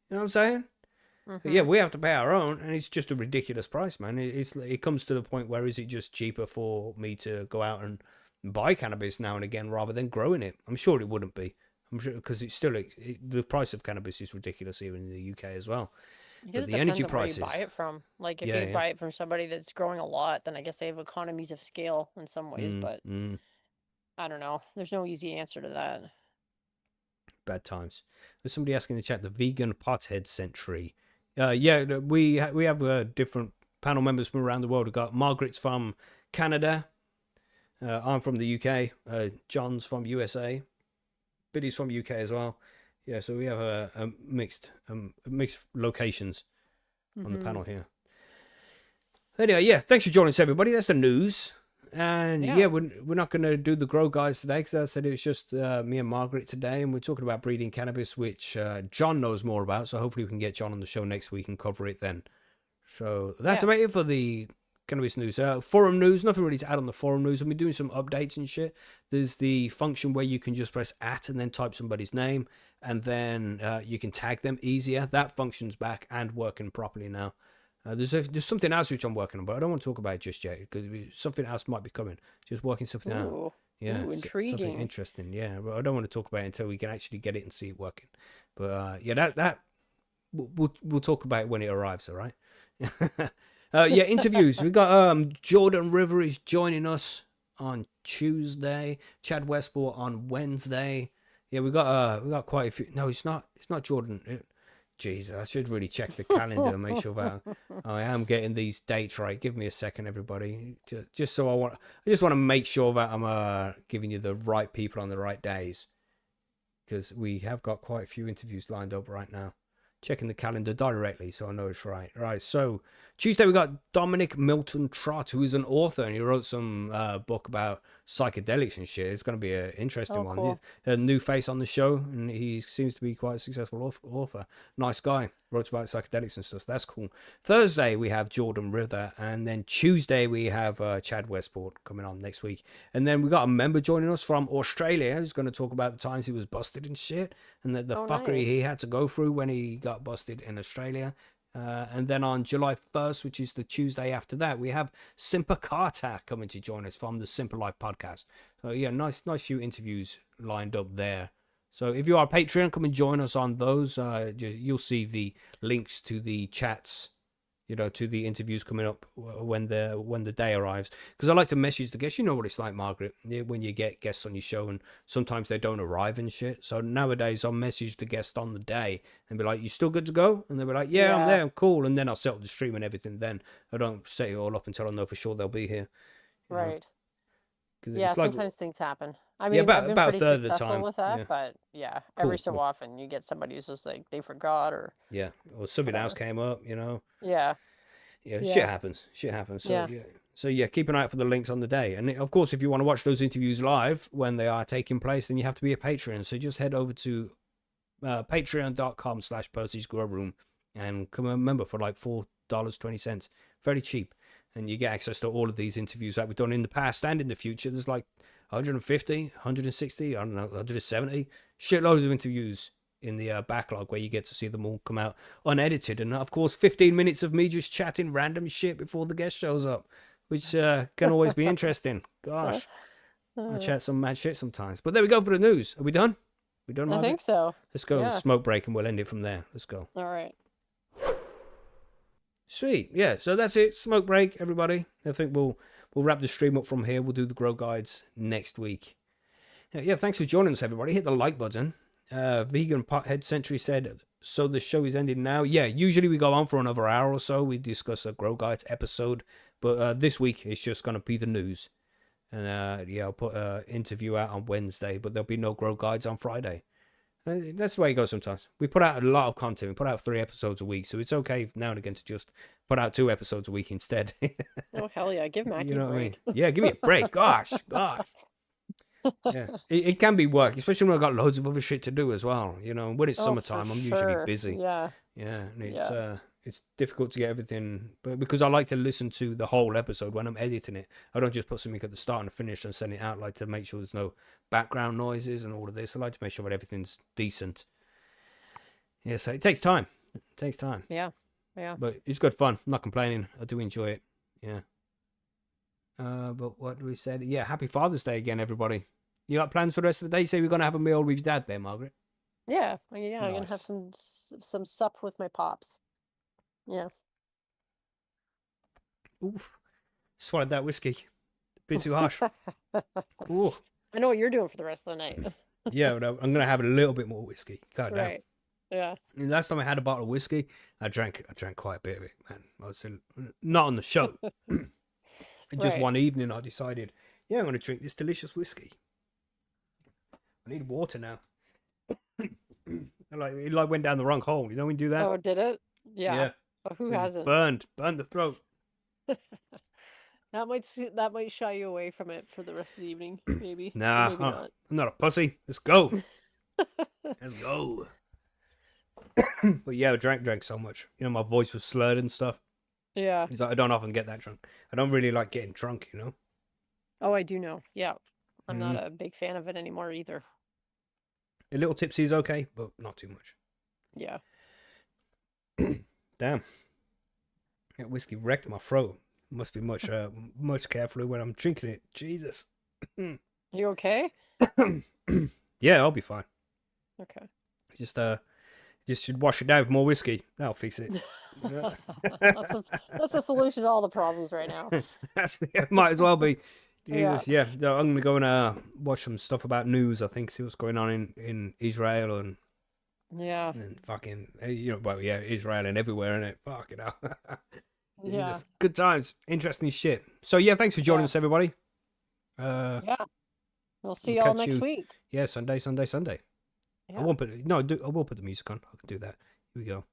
You know what I'm saying? But yeah, Mm-hmm. we have to pay our own, and it's just a ridiculous price, man. It comes to the point where is it just cheaper for me to go out and buy cannabis now and again rather than growing it? I'm sure it wouldn't be. I'm sure because it's still the price of cannabis is ridiculous here in the UK as well. Because But it the energy depends on where you prices, buy it from. Like if yeah, you yeah, buy it from somebody that's growing a lot, then I guess they have economies of scale in some ways, but I don't know. There's no easy answer to that. bad times. There's somebody asking in the chat the vegan pothead century. Yeah, we have different panel members from around the world. We've got Margaret's from Canada. I'm from the UK. John's from USA. Billy's from UK as well. Yeah, so we have a mixed locations on the Mm-hmm. panel here. Anyway, yeah, thanks for joining us, everybody. That's the news. And Yeah. yeah, we're not going to do the grow guys today because I said it was just me and Margaret today, and we're talking about breeding cannabis, which John knows more about. So hopefully we can get John on the show next week and cover it then. So that's Yeah. about it for the cannabis news. Forum news, nothing really to add on the forum news. I've been doing some updates and shit. There's the function where you can just press @ and then type somebody's name, and then you can tag them easier. That function's back and working properly now. There's something else which I'm working on, but I don't want to talk about it just yet because something else might be coming. Just working something out. Ooh. Yeah, Ooh, something intriguing. interesting. Yeah, but I don't want to talk about it until we can actually get it and see it working. But yeah, that we'll talk about it when it arrives. All right. Yeah, interviews. We got Jordan River is joining us on Tuesday. Chad Westport on Wednesday. Yeah, we got quite a few. No, it's not. It's not Jordan. Jeez, I should really check the calendar and make sure that I am getting these dates right. Give me a second, everybody. Just so I just want to make sure that I'm giving you the right people on the right days, because we have got quite a few interviews lined up right now. Checking the calendar directly so I know it's right. Right, so Tuesday we got Dominic Milton Trott, who is an author, and he wrote some book about psychedelics and shit. It's going to be an interesting one. Cool. A new face on the show, and he seems to be quite a successful author. Nice guy. Wrote about psychedelics and stuff. That's cool. Thursday we have Jordan River, and then Tuesday we have Chad Westport coming on next week. And then we got a member joining us from Australia who's going to talk about the times he was busted and shit, and the fuckery nice. he had to go through when he got busted in Australia. And then on July 1st, which is the Tuesday after that, we have Simpa Carter coming to join us from the Simple Life podcast. So yeah, nice few interviews lined up there. So if you are a Patreon, come and join us on those. You'll see the links to the chats, to the interviews coming up when the day arrives. Because I like to message the guests. You know what it's like, Margaret, when you get guests on your show and sometimes they don't arrive and shit. So nowadays I'll message the guest on the day and be like, "You still good to go?" And they'll be like, "Yeah, I'm there, I'm cool." And then I'll set up the stream and everything. Then I don't set it all up until I know for sure they'll be here. Right. Yeah, sometimes things happen. I mean, I've been about a pretty third of the successful time. with that, Yeah. but yeah, Cool, every so cool. often you get somebody who's just like they forgot or Yeah, or something else came up, yeah. Yeah, Yeah. shit happens. So yeah, keep an eye out for the links on the day. And of course, if you want to watch those interviews live when they are taking place, then you have to be a Patreon. So just head over to patreon.com/Percy's Grow Room and become a member for like $4.20. Very cheap. And you get access to all of these interviews that we've done in the past and in the future. There's like 150, 160, I don't know, 170, shitloads of interviews in the backlog where you get to see them all come out unedited. And of course, 15 minutes of me just chatting random shit before the guest shows up, which can always be interesting. Gosh, I chat some mad shit sometimes. But there we go for the news. Are we done? We done, I Margaret? think so. Let's go Yeah. smoke break and we'll end it from there. Let's go. All right. Sweet. Yeah, so that's it. Smoke break, everybody. I think we'll wrap the stream up from here. We'll do the grow guides next week. Yeah, thanks for joining us, everybody. Hit the like button. Vegan Pothead Century said, so the show is ending now. Yeah, usually we go on for another hour or so. We discuss a grow guides episode, but this week it's just going to be the news. And I'll put an interview out on Wednesday, but there'll be no grow guides on Friday. That's the way it goes sometimes. We put out a lot of content. We put out 3 episodes a week, so it's okay now and again to just put out 2 episodes a week instead. Oh hell yeah! Give Mackie You know a what I mean? break. Yeah, give me a break. Gosh. Yeah, it can be work, especially when I've got loads of other shit to do as well. When it's Oh, summertime, for I'm usually sure. busy. Yeah. Yeah, and it's difficult to get everything, but because I like to listen to the whole episode when I'm editing it, I don't just put something at the start and finish and send it out. I like to make sure there's no background noises and all of this. I like to make sure that everything's decent. Yeah, so it takes time. Yeah. But it's good fun. I'm not complaining. I do enjoy it. Yeah. But what we said, yeah, happy Father's Day again, everybody. You got plans for the rest of the day? You say we're gonna have a meal with your dad there, Margaret. Yeah. I'm gonna have Nice. some sup with my pops. Yeah. Oof. Swallowed that whiskey. A bit too harsh. Ooh. I know what you're doing for the rest of the night. Yeah, but I'm gonna have a little bit more whiskey. God damn. Right. Yeah. And last time I had a bottle of whiskey, I drank quite a bit of it, man. I was not on the show. Just Right. one evening, I decided, yeah, I'm gonna drink this delicious whiskey. I need water now. It went down the wrong hole. You know when you do that? Oh, did it? Yeah. But who So it just hasn't? burned the throat. That might shy you away from it for the rest of the evening, maybe. Or Nah, maybe not. I'm not a pussy. Let's go. Let's go. But yeah, I drank so much. My voice was slurred and stuff. Yeah. It's like I don't often get that drunk. I don't really like getting drunk, Oh, I do know. Yeah. I'm not Mm-hmm. a big fan of it anymore either. A little tipsy is okay, but not too much. Yeah. Damn. That whiskey wrecked my throat. Must be much carefully when I'm drinking it. Jesus. You okay? Yeah, I'll be fine. Okay. Just should wash it down with more whiskey. That'll fix it. That's the solution to all the problems right now. Might as well be. Yeah. Jesus, yeah. I'm gonna go and watch some stuff about news. I think see what's going on in Israel and Yeah. fucking Israel and everywhere in it. Fucking hell. Yeah. Jesus. Good times, interesting shit. So yeah, thanks for joining Yeah. us, everybody. Yeah. We'll see we'll y'all catch next you- week. Yeah, Sunday. Yeah. I won't put I will put the music on. I can do that. Here we go.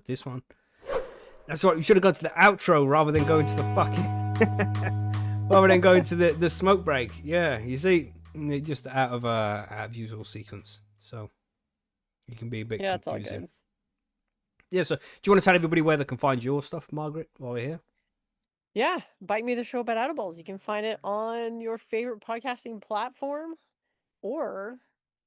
This one. That's right. We should have gone to the outro rather than going to the fucking rather than going to the smoke break. Yeah, you see, just out of usual sequence. So you can be a bit Yeah, it's all confusing. good. Yeah. So do you want to tell everybody where they can find your stuff, Margaret, while we're here? Yeah, Bite Me the Show about edibles. You can find it on your favorite podcasting platform, or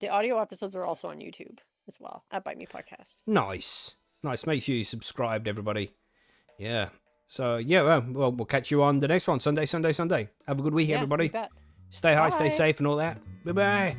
the audio episodes are also on YouTube as well at Bite Me Podcast. Nice. Make sure you subscribed, everybody. Yeah. So yeah, well, we'll catch you on the next one, Sunday. Have a good week, Yeah, everybody. you bet. Stay high, stay Bye. safe, and all that. Bye-bye.